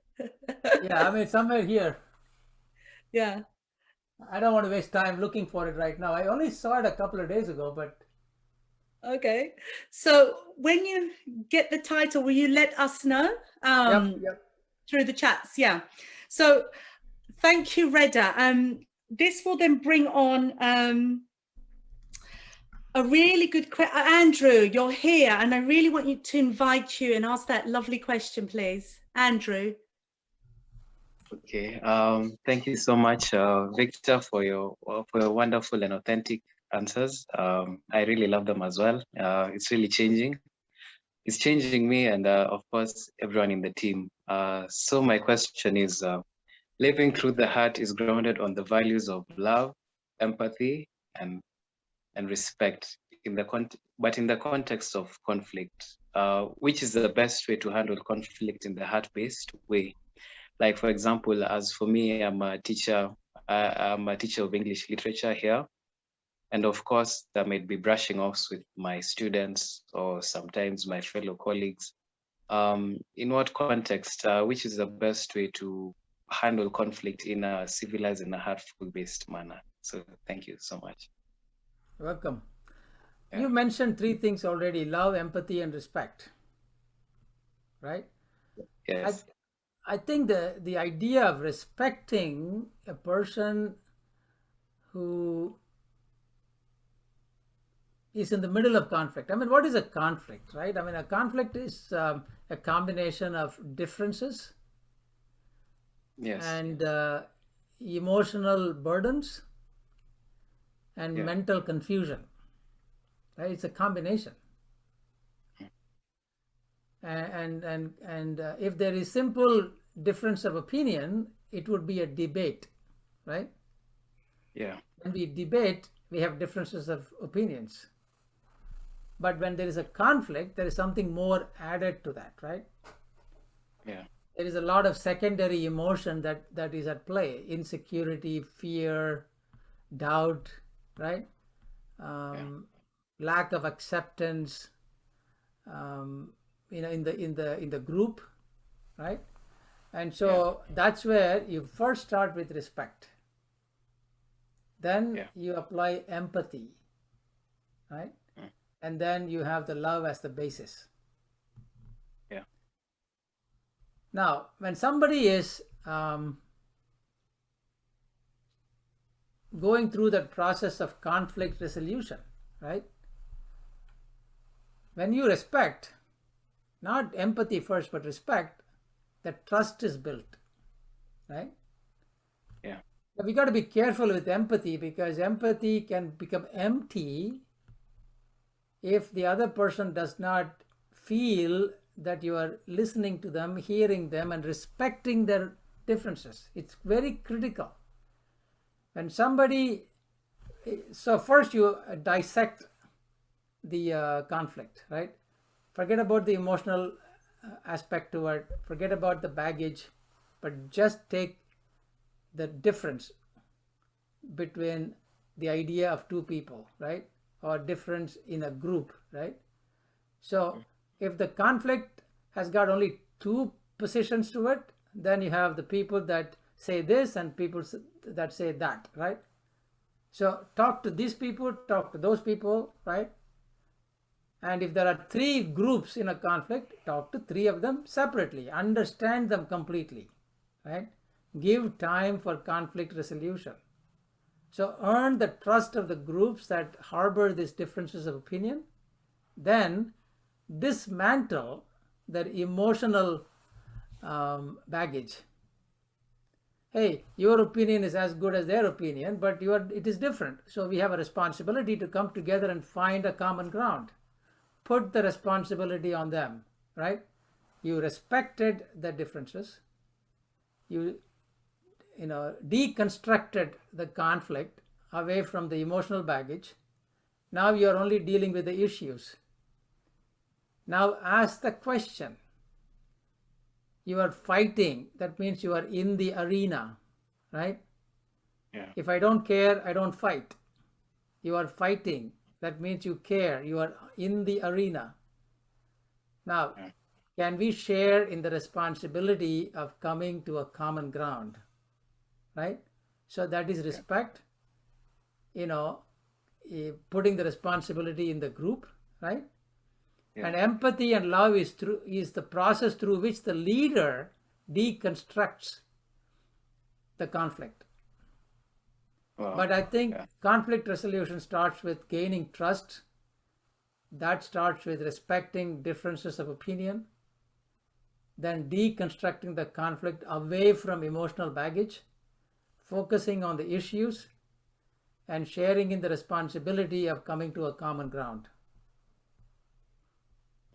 Yeah, I mean, somewhere here. Yeah. I don't want to waste time looking for it right now. I only saw it a couple of days ago, but. Okay. So when you get the title, will you let us know? Yep. Through the chats. Yeah. So thank you, Reda. This will then bring on a really good question. Andrew, you're here, and I really want you to invite you and ask that lovely question, please. Andrew. Okay. Thank you so much, Victor, for your wonderful and authentic answers. I really love them as well. It's really changing. It's changing me, and of course, everyone in the team. So my question is, living through the heart is grounded on the values of love, empathy, and respect. but in the context of conflict, which is the best way to handle conflict in the heart-based way? Like, for example, as for me, I'm a teacher of English literature here. And of course, there might be brushing offs with my students or sometimes my fellow colleagues. In what context, which is the best way to handle conflict in a civilized and a heartful-based manner? So thank you so much. Welcome. Yeah. You mentioned three things already: love, empathy, and respect. Right? Yes. I think the idea of respecting a person who is in the middle of conflict. I mean, what is a conflict, right? I mean, a conflict is a combination of differences, yes, and emotional burdens and mental confusion, right? It's a combination. And if there is simple difference of opinion, it would be a debate, right? Yeah. When we debate, we have differences of opinions. But when there is a conflict, there is something more added to that, right? Yeah. There is a lot of secondary emotion that is at play: insecurity, fear, doubt, right? Lack of acceptance, in the group, right? And so that's where you first start with respect. Then you apply empathy, right? And then you have the love as the basis. Yeah. Now, when somebody is going through that process of conflict resolution, right? When you respect, not empathy first, but respect, that trust is built, right? Yeah. But we got to be careful with empathy, because empathy can become empty if the other person does not feel that you are listening to them, hearing them, and respecting their differences. It's very critical. When somebody, so first you dissect the conflict, right? Forget about the emotional aspect to it, forget about the baggage, but just take the difference between the idea of two people, right? Or difference in a group, right? So if the conflict has got only two positions to it, then you have the people that say this and people that say that, right? So talk to these people, talk to those people, right? And if there are three groups in a conflict, talk to three of them separately, understand them completely, right? Give time for conflict resolution. So earn the trust of the groups that harbor these differences of opinion, then dismantle their emotional baggage. Hey, your opinion is as good as their opinion, but it is different. So we have a responsibility to come together and find a common ground. Put the responsibility on them, right? You respected the differences. You deconstructed the conflict away from the emotional baggage. Now you are only dealing with the issues. Now ask the question. You are fighting. That means you are in the arena, right? Yeah. If I don't care, I don't fight. You are fighting. That means you care. You are in the arena. Now, can we share in the responsibility of coming to a common ground, right? So that is respect, putting the responsibility in the group, right? Yeah. And empathy and love is the process through which the leader deconstructs the conflict. Wow. But I think conflict resolution starts with gaining trust. That starts with respecting differences of opinion, then deconstructing the conflict away from emotional baggage, focusing on the issues, and sharing in the responsibility of coming to a common ground.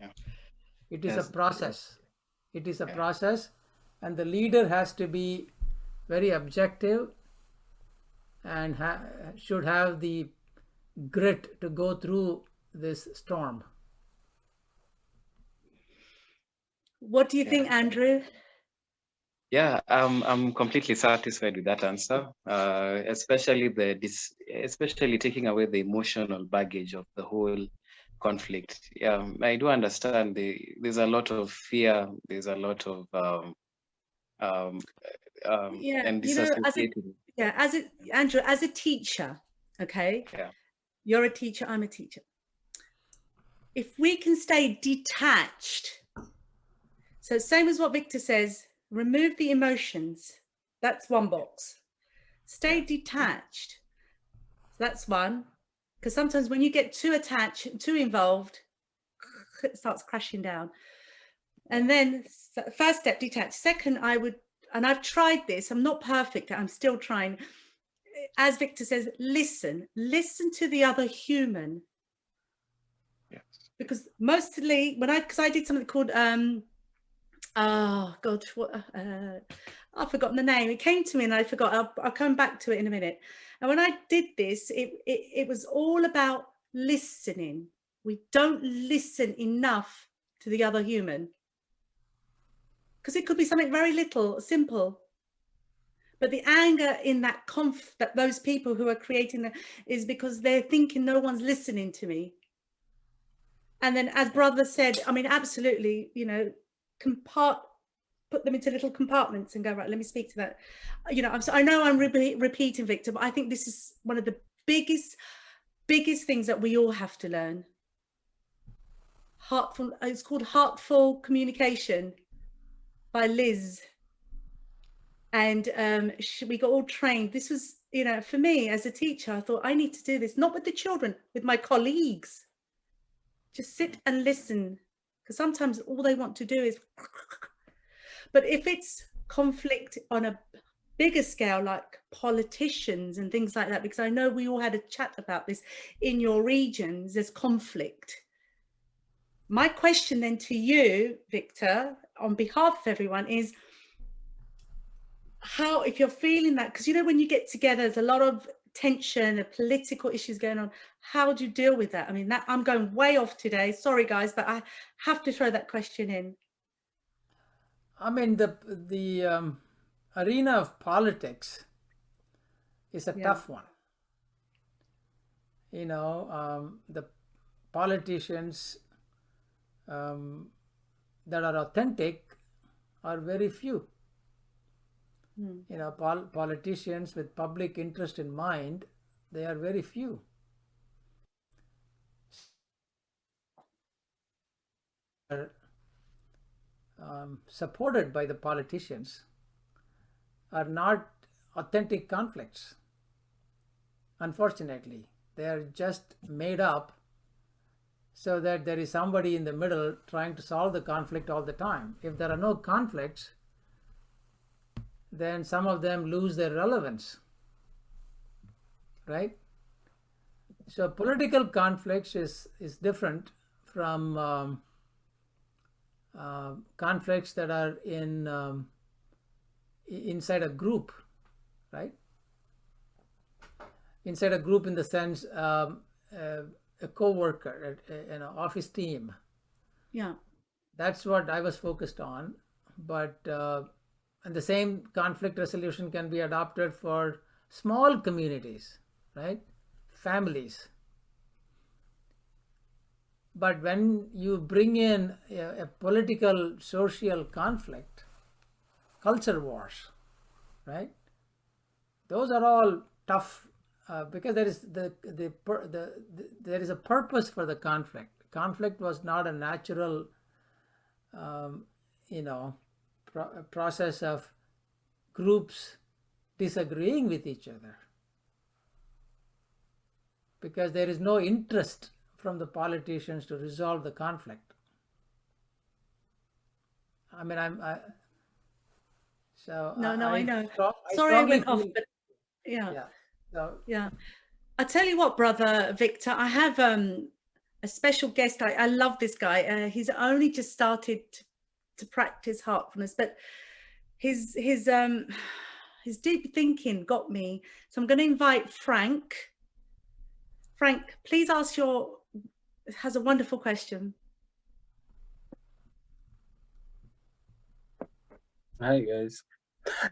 Yeah. It is a process. It is a process, and the leader has to be very objective and should have the grit to go through this storm. What do you think, Andrew? Yeah, I'm completely satisfied with that answer, especially especially taking away the emotional baggage of the whole conflict. Yeah, I do understand there's a lot of fear, there's a lot of Yeah, and you know, Andrew, as a teacher, okay? Yeah. You're a teacher, I'm a teacher. If we can stay detached, so same as what Victor says, remove the emotions. That's one box. Stay detached. That's one. Because sometimes when you get too attached, too involved, it starts crashing down. And then first step, detach. Second, and I've tried this, I'm not perfect, I'm still trying. As Victor says, listen to the other human. Yes. Because mostly because I did something called, oh God, I've forgotten the name. It came to me and I forgot. I'll come back to it in a minute. And when I did this, it was all about listening. We don't listen enough to the other human. Because it could be something very little, simple. But the anger in that that those people who are creating is because they're thinking no one's listening to me. And then, as brother said, I mean, absolutely, you know, put them into little compartments and go, right, let me speak to that. You know, I know I'm repeating, Victor, but I think this is one of the biggest things that we all have to learn. It's called Heartful Communication by Liz. And we got all trained. This was, you know, for me as a teacher, I thought I need to do this, not with the children, with my colleagues. Just sit and listen, because sometimes all they want to do is, but if it's conflict on a bigger scale, like politicians and things like that, because I know we all had a chat about this in your regions, there's conflict. My question then to you, Victor, on behalf of everyone is, how, if you're feeling that, because you know when you get together there's a lot of tension and political issues going on, how do you deal with that? I mean, that I'm going way off today, sorry guys, but I have to throw that question in. I mean, the arena of politics is a tough one. You know, the politicians that are authentic are very few. You know, politicians with public interest in mind, they are very few. Supported by the politicians are not authentic conflicts. Unfortunately, they are just made up so that there is somebody in the middle trying to solve the conflict all the time. If there are no conflicts, then some of them lose their relevance, right? So political conflicts is different from conflicts that are inside a group, right? Inside a group in the sense a co-worker, an office team. Yeah. That's what I was focused on. But and the same conflict resolution can be adopted for small communities, right? Families. But when you bring in a political, social conflict, culture wars, right? Those are all tough because there is there is a purpose for the conflict. Conflict was not a natural, you know, process of groups disagreeing with each other, because there is no interest from the politicians to resolve the conflict. I mean, I know. Sorry, I went off, but yeah. Yeah. I'll tell you what, brother Victor, I have a special guest. I love this guy. He's only just started to practice heartfulness, but his deep thinking got me. So I'm going to invite Frank. Frank, please ask your has a wonderful question. Hi guys.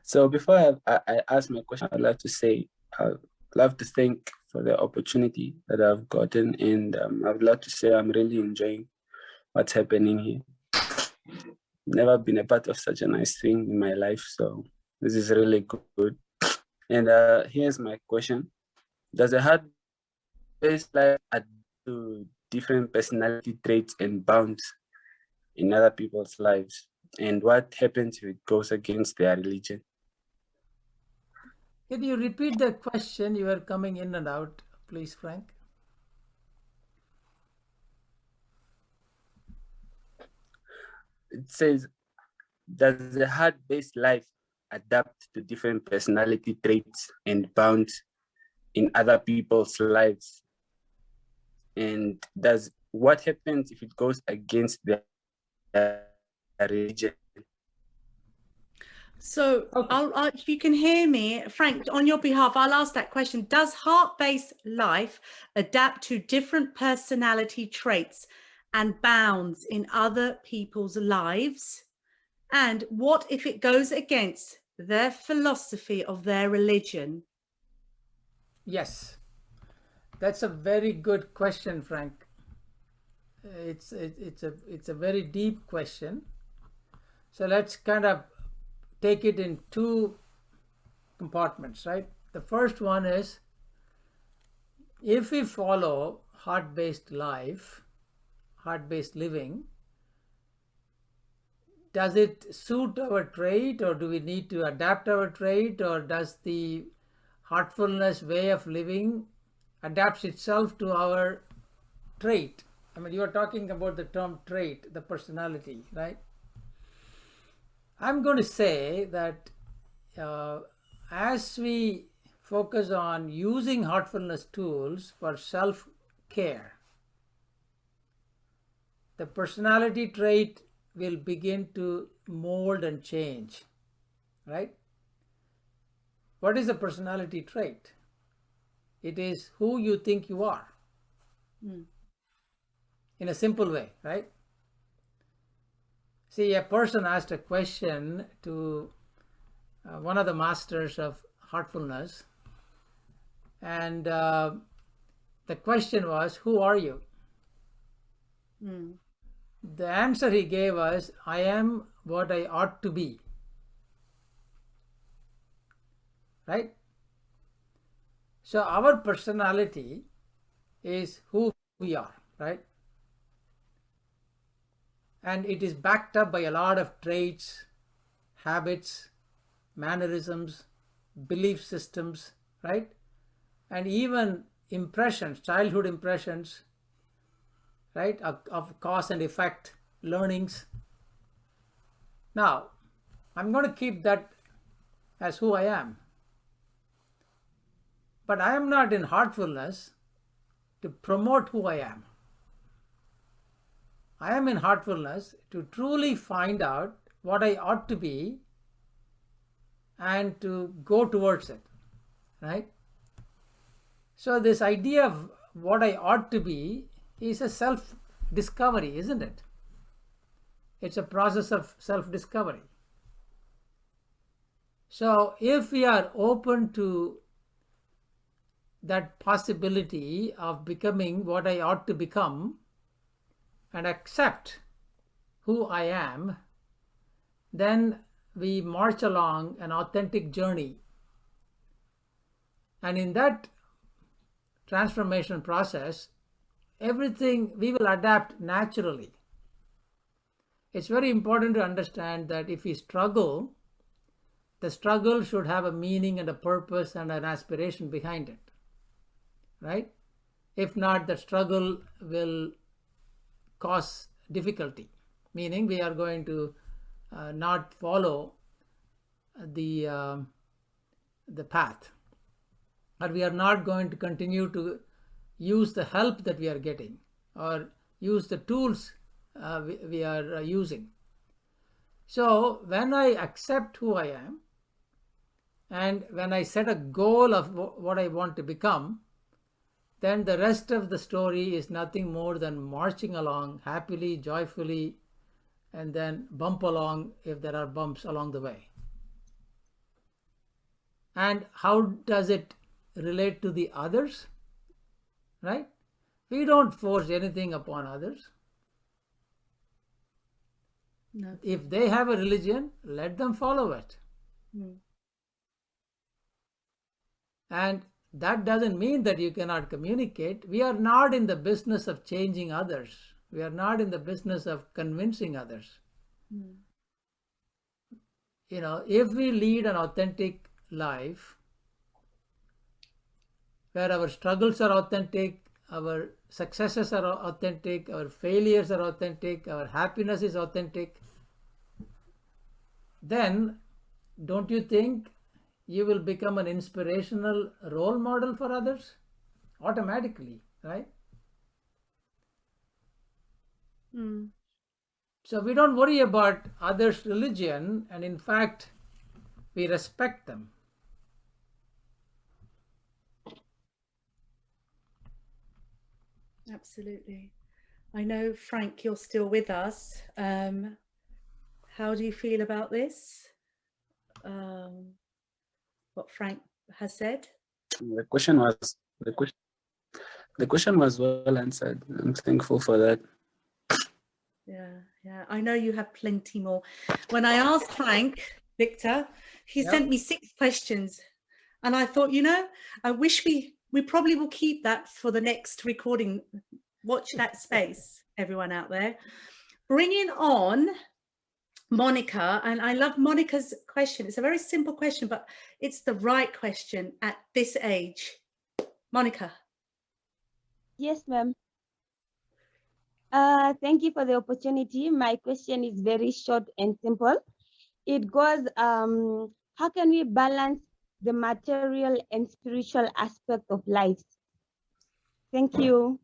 So before I ask my question, I'd like to say I'd love to thank for the opportunity that I've gotten, and I'd love to say I'm really enjoying what's happening here. Never been a part of such a nice thing in my life, so this is really good. And here's my question: does a heart-based life adapt to different personality traits and bounds in other people's lives? And what happens if it goes against their religion? Can you repeat the question? You are coming in and out, please, Frank. It says, does a heart-based life adapt to different personality traits and bounds in other people's lives? And what happens if it goes against their religion? So if you can hear me, Frank, on your behalf, I'll ask that question. Does heart-based life adapt to different personality traits and bounds in other people's lives? And what if it goes against their philosophy of their religion? Yes, that's a very good question, Frank. It's a very deep question. So let's kind of take it in two compartments, right? The first one is, if we follow heart-based life, heart-based living, does it suit our trait, or do we need to adapt our trait, or does the heartfulness way of living adapts itself to our trait? I mean, you are talking about the term trait, the personality, right? I'm going to say that as we focus on using heartfulness tools for self-care, the personality trait will begin to mold and change, right? What is a personality trait? It is who you think you are, in a simple way, right? See, a person asked a question to one of the masters of heartfulness, and the question was, who are you? The answer he gave was, I am what I ought to be. Right? So our personality is who we are, right? And it is backed up by a lot of traits, habits, mannerisms, belief systems, right? And even impressions, childhood impressions, right, of cause and effect, learnings. Now, I'm going to keep that as who I am. But I am not in heartfulness to promote who I am. I am in heartfulness to truly find out what I ought to be and to go towards it, right? So this idea of what I ought to be is a self-discovery, isn't it? It's a process of self-discovery. So if we are open to that possibility of becoming what I ought to become and accept who I am, then we march along an authentic journey. And in that transformation process, everything we will adapt naturally. It's very important to understand that if we struggle, the struggle should have a meaning and a purpose and an aspiration behind it, right? If not, the struggle will cause difficulty, meaning we are going to not follow the path, or we are not going to continue to use the help that we are getting or use the tools we are using. So when I accept who I am and when I set a goal of what I want to become, then the rest of the story is nothing more than marching along happily, joyfully, and then bump along if there are bumps along the way. And how does it relate to the others? Right? We don't force anything upon others. No. If they have a religion, let them follow it. And that doesn't mean that you cannot communicate. We are not in the business of changing others. We are not in the business of convincing others. You know, if we lead an authentic life, where our struggles are authentic, our successes are authentic, our failures are authentic, our happiness is authentic, then don't you think you will become an inspirational role model for others? Automatically, right? So we don't worry about others' religion, and in fact, we respect them. Absolutely. I know, Frank, you're still with us. How do you feel about this? What Frank has said? The question was well answered. I'm thankful for that. Yeah. I know you have plenty more. When I asked Frank, Victor, he sent me 6 questions, and I thought, you know, I wish we probably will keep that for the next recording. Watch that space, everyone out there. Bringing on Monica, and I love Monica's question. It's a very simple question, but it's the right question at this age. Monica. Yes, ma'am. Thank you for the opportunity. My question is very short and simple. It goes, how can we balance the material and spiritual aspect of life? Thank you.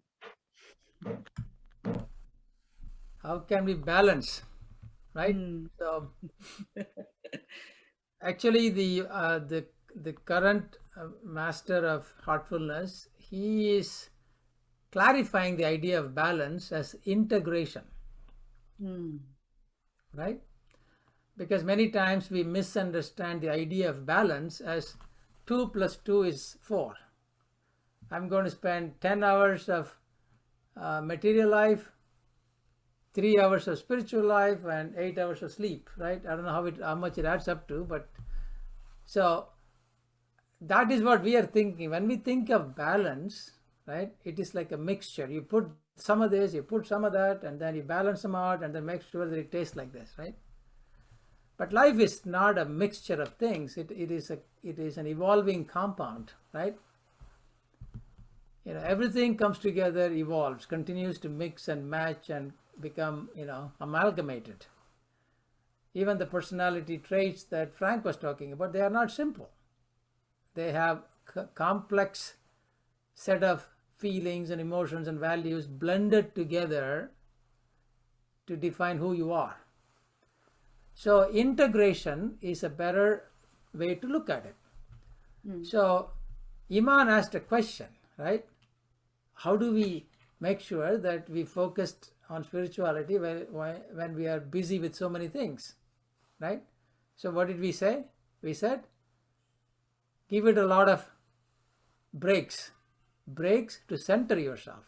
How can we balance, right? So actually the current master of Heartfulness, he is clarifying the idea of balance as integration, right? Because many times we misunderstand the idea of balance as 2 plus 2 is 4. I'm going to spend 10 hours of material life, 3 hours of spiritual life, and 8 hours of sleep, right? I don't know how much it adds up to, but so that is what we are thinking. When we think of balance, right, it is like a mixture. You put some of this, you put some of that, and then you balance them out and then make sure that it tastes like this, right? But life is not a mixture of things. It is an evolving compound, right? You know, everything comes together, evolves, continues to mix and match and become, you know, amalgamated. Even the personality traits that Frank was talking about, they are not simple. They have complex set of feelings and emotions and values blended together to define who you are. So integration is a better way to look at it. So Iman asked a question, right? How do we make sure that we focused on spirituality when we are busy with so many things, right? So what did we say? We said, give it a lot of breaks to center yourself.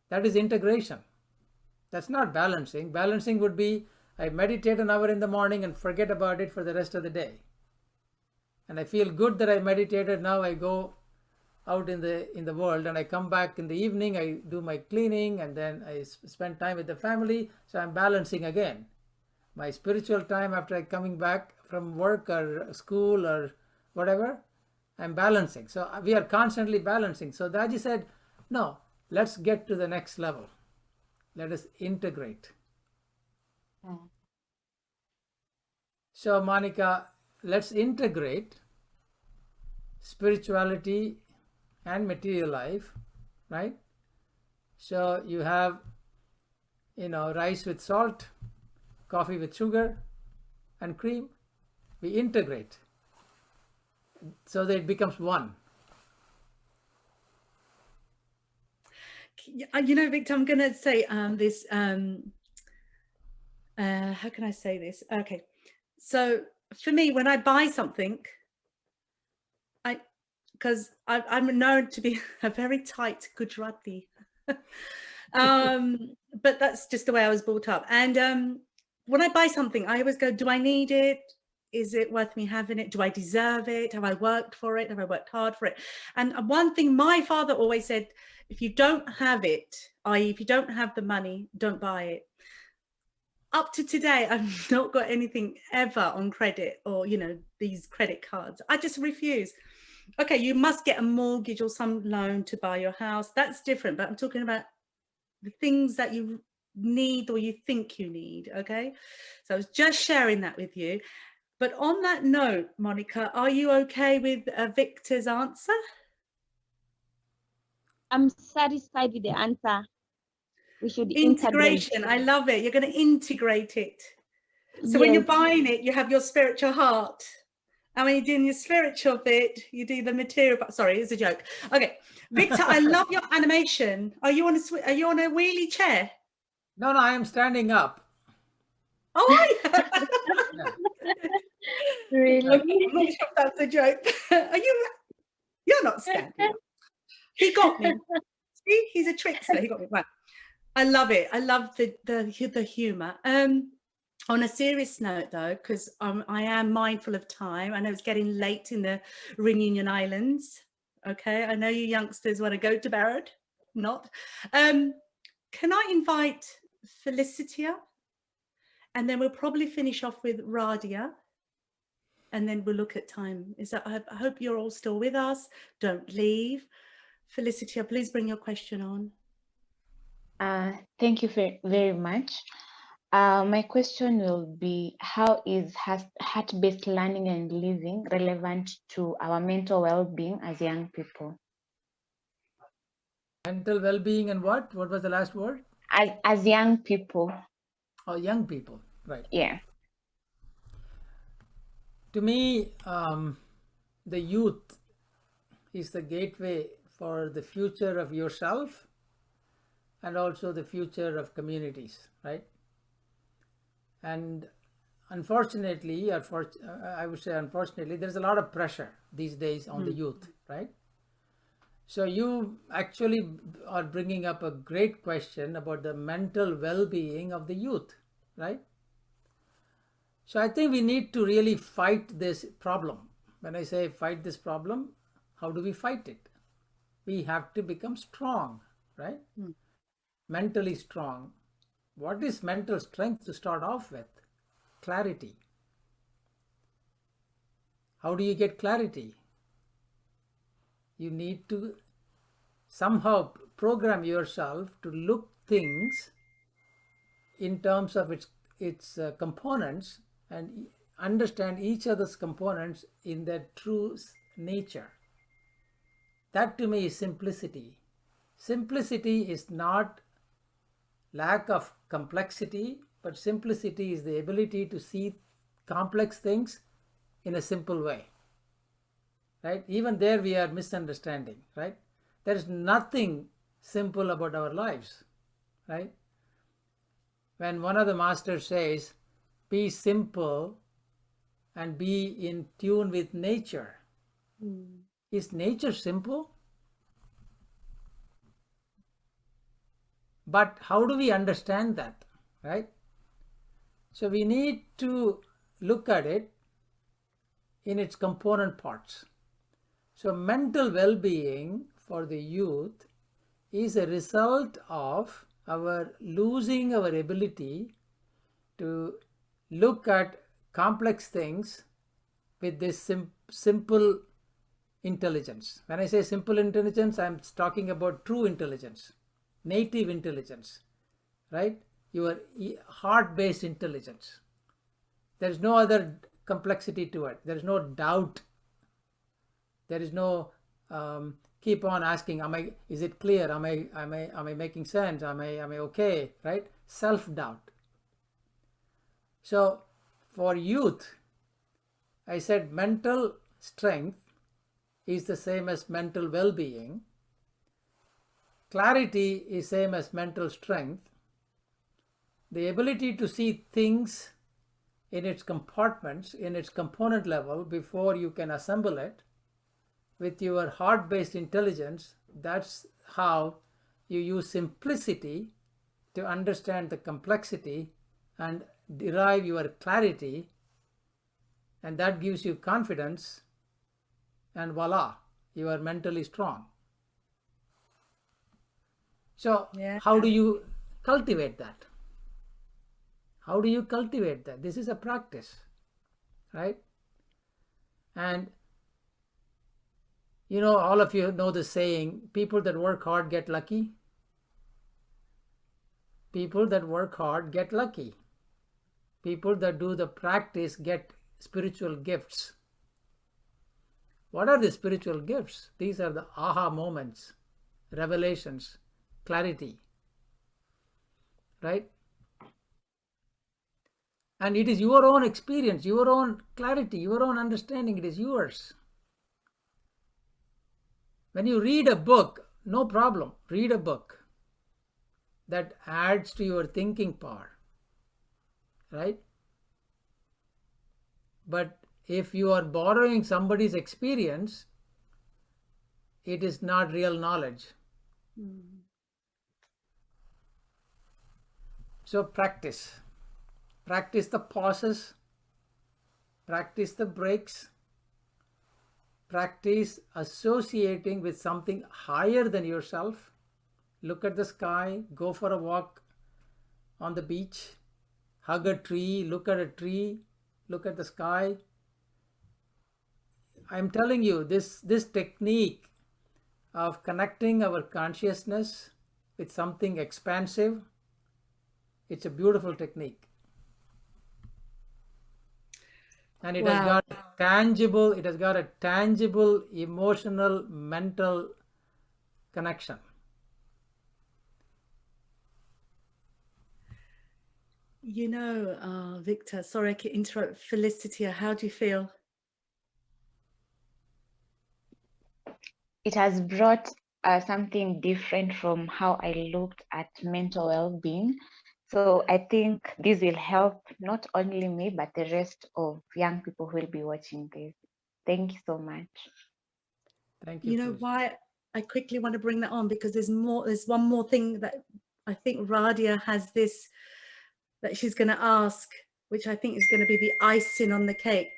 That is integration. That's not balancing. Balancing would be, I meditate an hour in the morning and forget about it for the rest of the day. And I feel good that I meditated. Now I go out in the world and I come back in the evening, I do my cleaning, and then I spend time with the family. So I'm balancing again. My spiritual time after coming back from work or school or whatever, I'm balancing. So we are constantly balancing. So Daji said, no, let's get to the next level. Let us integrate. So Monica, let's integrate spirituality and material life, right? So you have, you know, rice with salt, coffee with sugar and cream. We integrate so that it becomes one. You know, Victor, I'm going to say this, how can I say this? Okay. So for me, when I buy something, because I'm known to be a very tight Gujarati, but that's just the way I was brought up. And when I buy something, I always go, do I need it? Is it worth me having it? Do I deserve it? Have I worked for it? Have I worked hard for it? And one thing my father always said, if you don't have it, i.e. if you don't have the money, don't buy it. Up to today, I've not got anything ever on credit or, you know, these credit cards. I just refuse. Okay, you must get a mortgage or some loan to buy your house. That's different, but I'm talking about the things that you need or you think you need, okay? So I was just sharing that with you. But on that note, Monica, are you okay with Victor's answer? I'm satisfied with the answer. We should Integration. integrate. I love it. You're going to integrate it. So when you're buying it, you have your spiritual heart. And when you're doing your spiritual bit, you do the material. Sorry, it's a joke. Okay, Victor, I love your animation. Are you on a wheelie chair? No, I am standing up. Oh, really? Okay, I'm not sure if that's a joke. You're not standing up. He got me. See, he's a trickster. He got me. Right. I love it. I love the humor. On a serious note, though, because I am mindful of time. I know it's getting late in the Reunion Islands. Okay, I know you youngsters want to go to bed. Not. Can I invite Felicitia? And then we'll probably finish off with Radia. And then we'll look at time. I hope you're all still with us. Don't leave. Felicitia, please bring your question on. Thank you very much. My question will be, how is heart-based learning and living relevant to our mental well-being as young people? Mental well-being and what? What was the last word? As young people. Oh, young people, right. Yeah. To me, the youth is the gateway for the future of yourself and also the future of communities, right? And unfortunately, I would say unfortunately, there's a lot of pressure these days on the youth, right? So you actually are bringing up a great question about the mental well-being of the youth, right? So I think we need to really fight this problem. When I say fight this problem, how do we fight it? We have to become strong, right? Mentally strong. What is mental strength to start off with? Clarity. How do you get clarity? You need to somehow program yourself to look things in terms of its components and understand each other's components in their true nature. That to me is simplicity. Simplicity is not lack of complexity, but simplicity is the ability to see complex things in a simple way, right? Even there we are misunderstanding, right? There is nothing simple about our lives, right? When one of the masters says, be simple and be in tune with nature. Is nature simple? But how do we understand that, right? So we need to look at it in its component parts. So mental well-being for the youth is a result of our losing our ability to look at complex things with this simple intelligence. When I say simple intelligence, I'm talking about true intelligence, native intelligence, right? Your heart-based intelligence. There's no other complexity to it. There's no doubt. There is no keep on asking, is it clear? Am I making sense? Am I okay? Right? Self-doubt. So for youth, I said mental strength is the same as mental well-being. clarity is same as mental strength. The ability to see things in its compartments, in its component level before you can assemble it with your heart-based intelligence, that's how you use simplicity to understand the complexity and derive your clarity, and that gives you confidence, and voila, you are mentally strong. So how do you cultivate that? How do you cultivate that? This is a practice, right? And you know, all of you know the saying, people that work hard get lucky. People that work hard get lucky. People that do the practice get spiritual gifts. What are the spiritual gifts? These are the aha moments, revelations, clarity, right? And it is your own experience, your own clarity, your own understanding. It is yours. When you read a book, no problem, read a book. That adds to your thinking power, right? But if you are borrowing somebody's experience, it is not real knowledge. So practice. Practice the pauses. Practice the breaks. Practice associating with something higher than yourself. Look at the sky, go for a walk on the beach, hug a tree, look at a tree, look at the sky. I'm telling you, this technique of connecting our consciousness with something expansive, it's a beautiful technique. And it has got a tangible, emotional, mental connection. You know, Victor, sorry I can interrupt. Felicia, how do you feel? It has brought something different from how I looked at mental well-being. So I think this will help not only me, but the rest of young people who will be watching this. Thank you so much. Thank you. You know why I quickly want to bring that on, because there's one more thing that I think Radia has this that she's going to ask, which I think is going to be the icing on the cake.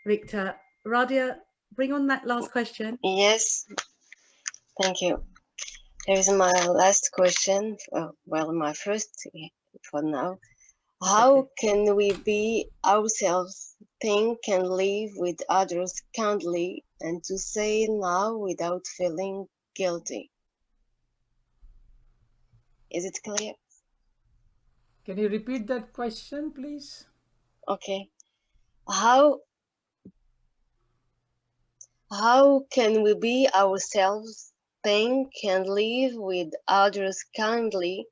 Victor, Radia, bring on that last question. Yes, thank you. Here is my last question. Well, my first for now. How can we be ourselves, think and live with others kindly, and to say now without feeling guilty? Is it clear? Can you repeat that question, please? Okay. How can we be ourselves, think and live with others kindly,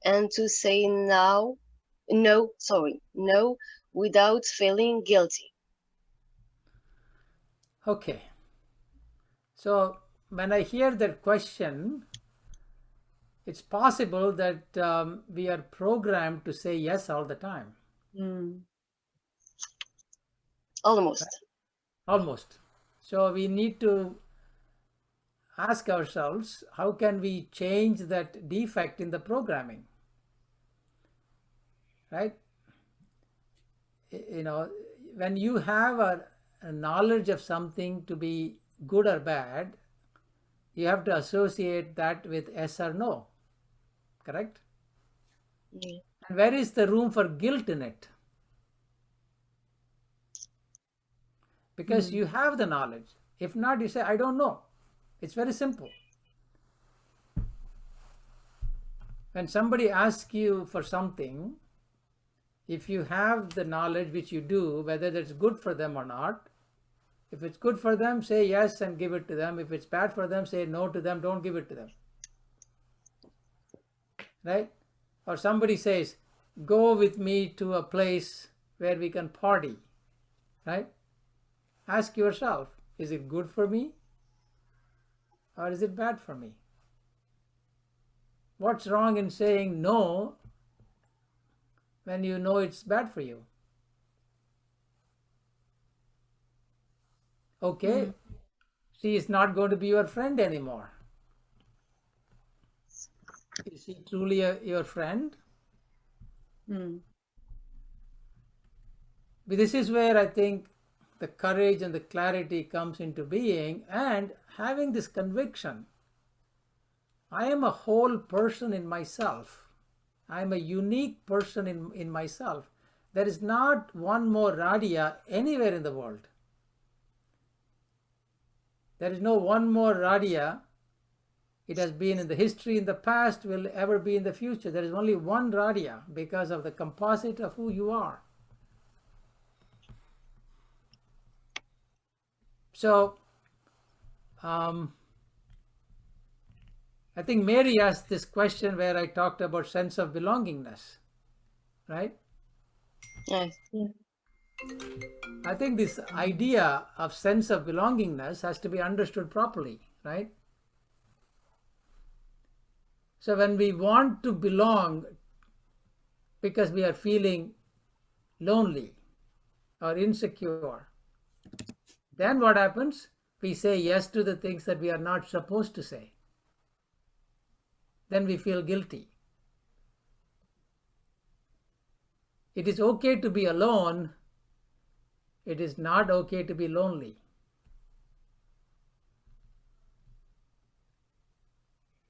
and to say no without feeling guilty? Okay. So when I hear that question, it's possible that we are programmed to say yes all the time. Almost. Almost. So we need to ask ourselves, how can we change that defect in the programming? Right? You know, when you have a knowledge of something to be good or bad, you have to associate that with yes or no. Correct? Yeah. And where is the room for guilt in it? Because you have the knowledge. If not, you say, I don't know. It's very simple. When somebody asks you for something, if you have the knowledge, which you do, whether that's good for them or not, if it's good for them, say yes and give it to them. If it's bad for them, say no to them, don't give it to them. Right? Or somebody says, go with me to a place where we can party. Right? Ask yourself, is it good for me or is it bad for me? What's wrong in saying no when you know it's bad for you? Okay, she is not going to be your friend anymore. Is she truly your friend? But this is where I think the courage and the clarity comes into being, and having this conviction. I am a whole person in myself. I am a unique person in myself. There is not one more Radia anywhere in the world. There is no one more Radia. It has been in the history, in the past, will ever be in the future. There is only one Radia because of the composite of who you are. So, I think Mary asked this question where I talked about sense of belongingness, right? Yes. Yeah. I think this idea of sense of belongingness has to be understood properly, right? So when we want to belong because we are feeling lonely or insecure, then what happens? We say yes to the things that we are not supposed to say. Then we feel guilty. It is okay to be alone. It is not okay to be lonely.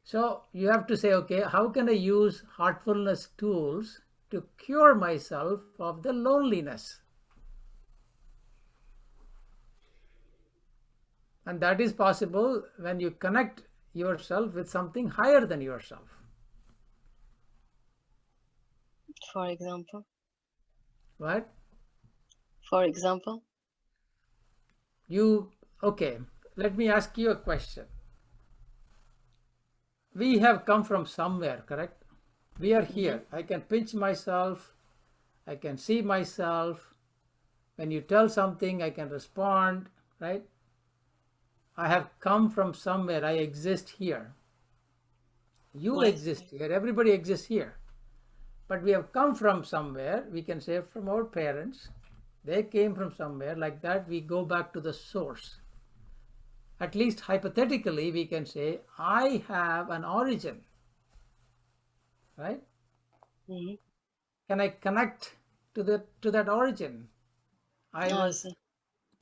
So you have to say, okay, how can I use heartfulness tools to cure myself of the loneliness? And that is possible when you connect yourself with something higher than yourself. For example? What? For example? Okay, let me ask you a question. We have come from somewhere, correct? We are here. I can pinch myself. I can see myself. When you tell something, I can respond, right? I have come from somewhere. I exist here. You exist here. Everybody exists here. But we have come from somewhere. We can say from our parents. They came from somewhere. Like that, we go back to the source. At least hypothetically, we can say, I have an origin, right? Can I connect to that origin?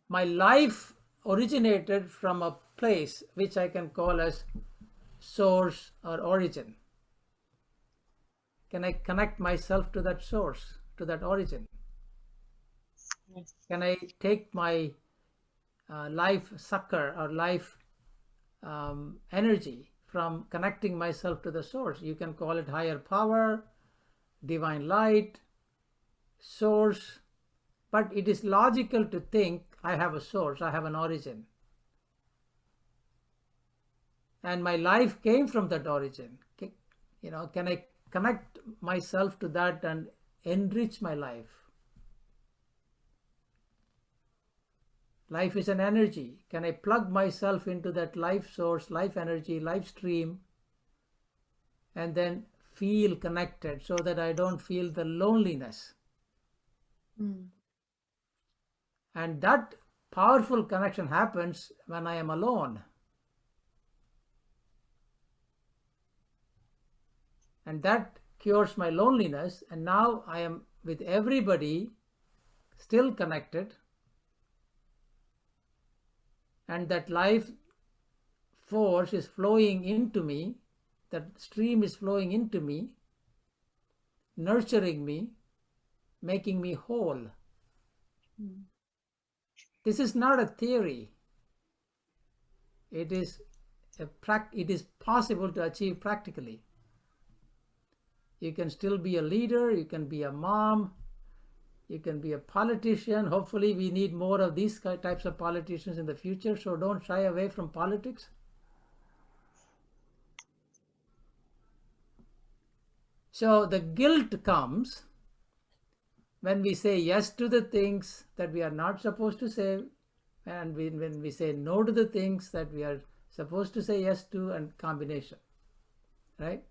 My life originated from a place which I can call as source or origin. Can I connect myself to that source, to that origin? Can I take my life succor or life energy from connecting myself to the source? You can call it higher power, divine light, source, but it is logical to think I have a source, I have an origin. And my life came from that origin. Can I connect myself to that and enrich my life? Life is an energy. Can I plug myself into that life source, life energy, life stream, and then feel connected so that I don't feel the loneliness? And that powerful connection happens when I am alone. And that cures my loneliness. And now I am with everybody, still connected. And that life force is flowing into me, that stream is flowing into me, nurturing me, making me whole. This is not a theory. It is possible to achieve practically. You can still be a leader, you can be a mom, you can be a politician. Hopefully we need more of these types of politicians in the future, so don't shy away from politics. So the guilt comes when we say yes to the things that we are not supposed to say, and when we say no to the things that we are supposed to say yes to, and combination, right?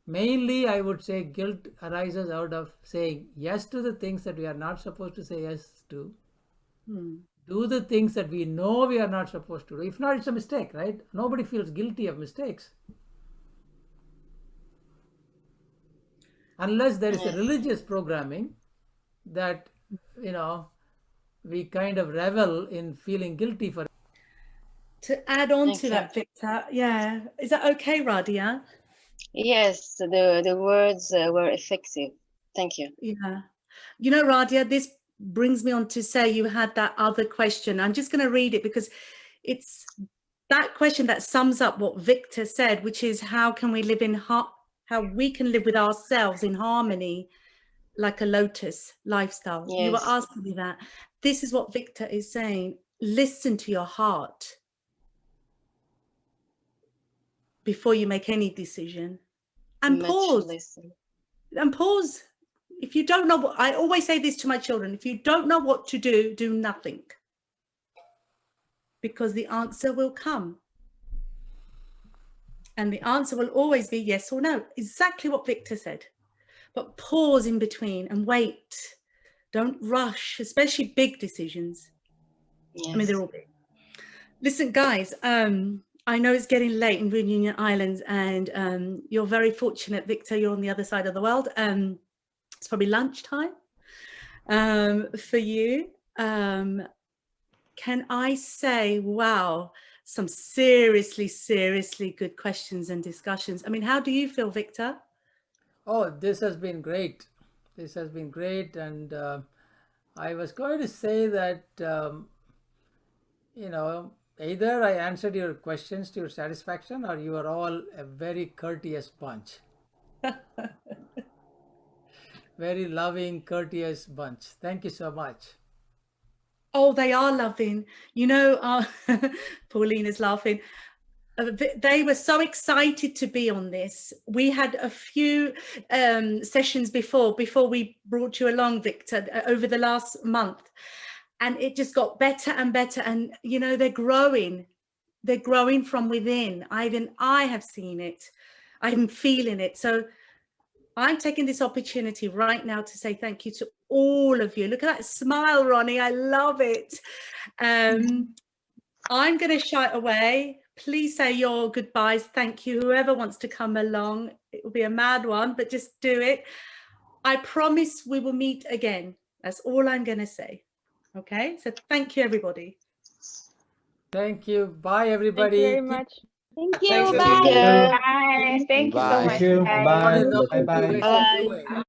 Mainly, I would say guilt arises out of saying yes to the things that we are not supposed to say yes to. Do the things that we know we are not supposed to do. If not, it's a mistake, right? Nobody feels guilty of mistakes. Unless there is a religious programming that, you know, we kind of revel in feeling guilty for. To add on to that, Victor, yeah. Is that okay, Radia? Yes, the words were effective. Thank you. Yeah. You know, Radia, this brings me on to say you had that other question. I'm just going to read it because it's that question that sums up what Victor said, which is how can we live in how we can live with ourselves in harmony, like a lotus lifestyle. Yes. You were asking me that. This is what Victor is saying. Listen to your heart before you make any decision, and pause. And pause. If you don't know what, I always say this to my children, if you don't know what to do, do nothing. Because the answer will come. And the answer will always be yes or no. Exactly what Victor said. But pause in between and wait. Don't rush, especially big decisions. Yes. I mean, they're all big. Listen, guys, I know it's getting late in Reunion Islands, and you're very fortunate, Victor, you're on the other side of the world. It's probably lunchtime for you. Can I say, wow, some seriously, seriously good questions and discussions. I mean, how do you feel, Victor? Oh, this has been great. This has been great. And I was going to say that, you know, either I answered your questions to your satisfaction or you are all a very courteous bunch. Very loving, courteous bunch. Thank you so much. Oh, they are loving. You know, Pauline is laughing. They were so excited to be on this. We had a few sessions before we brought you along, Victor, over the last month. And it just got better and better. And, you know, they're growing. They're growing from within. I have seen it. I'm feeling it. So I'm taking this opportunity right now to say thank you to all of you. Look at that smile, Ronnie. I love it. I'm going to shout away. Please say your goodbyes. Thank you. Whoever wants to come along, it will be a mad one, but just do it. I promise we will meet again. That's all I'm going to say. Okay, so thank you, everybody. Thank you. Bye, everybody. Thank you very much. Thank you. Thank you. Bye. Bye. Thank you so much. Bye. Bye. Bye. Bye. Bye.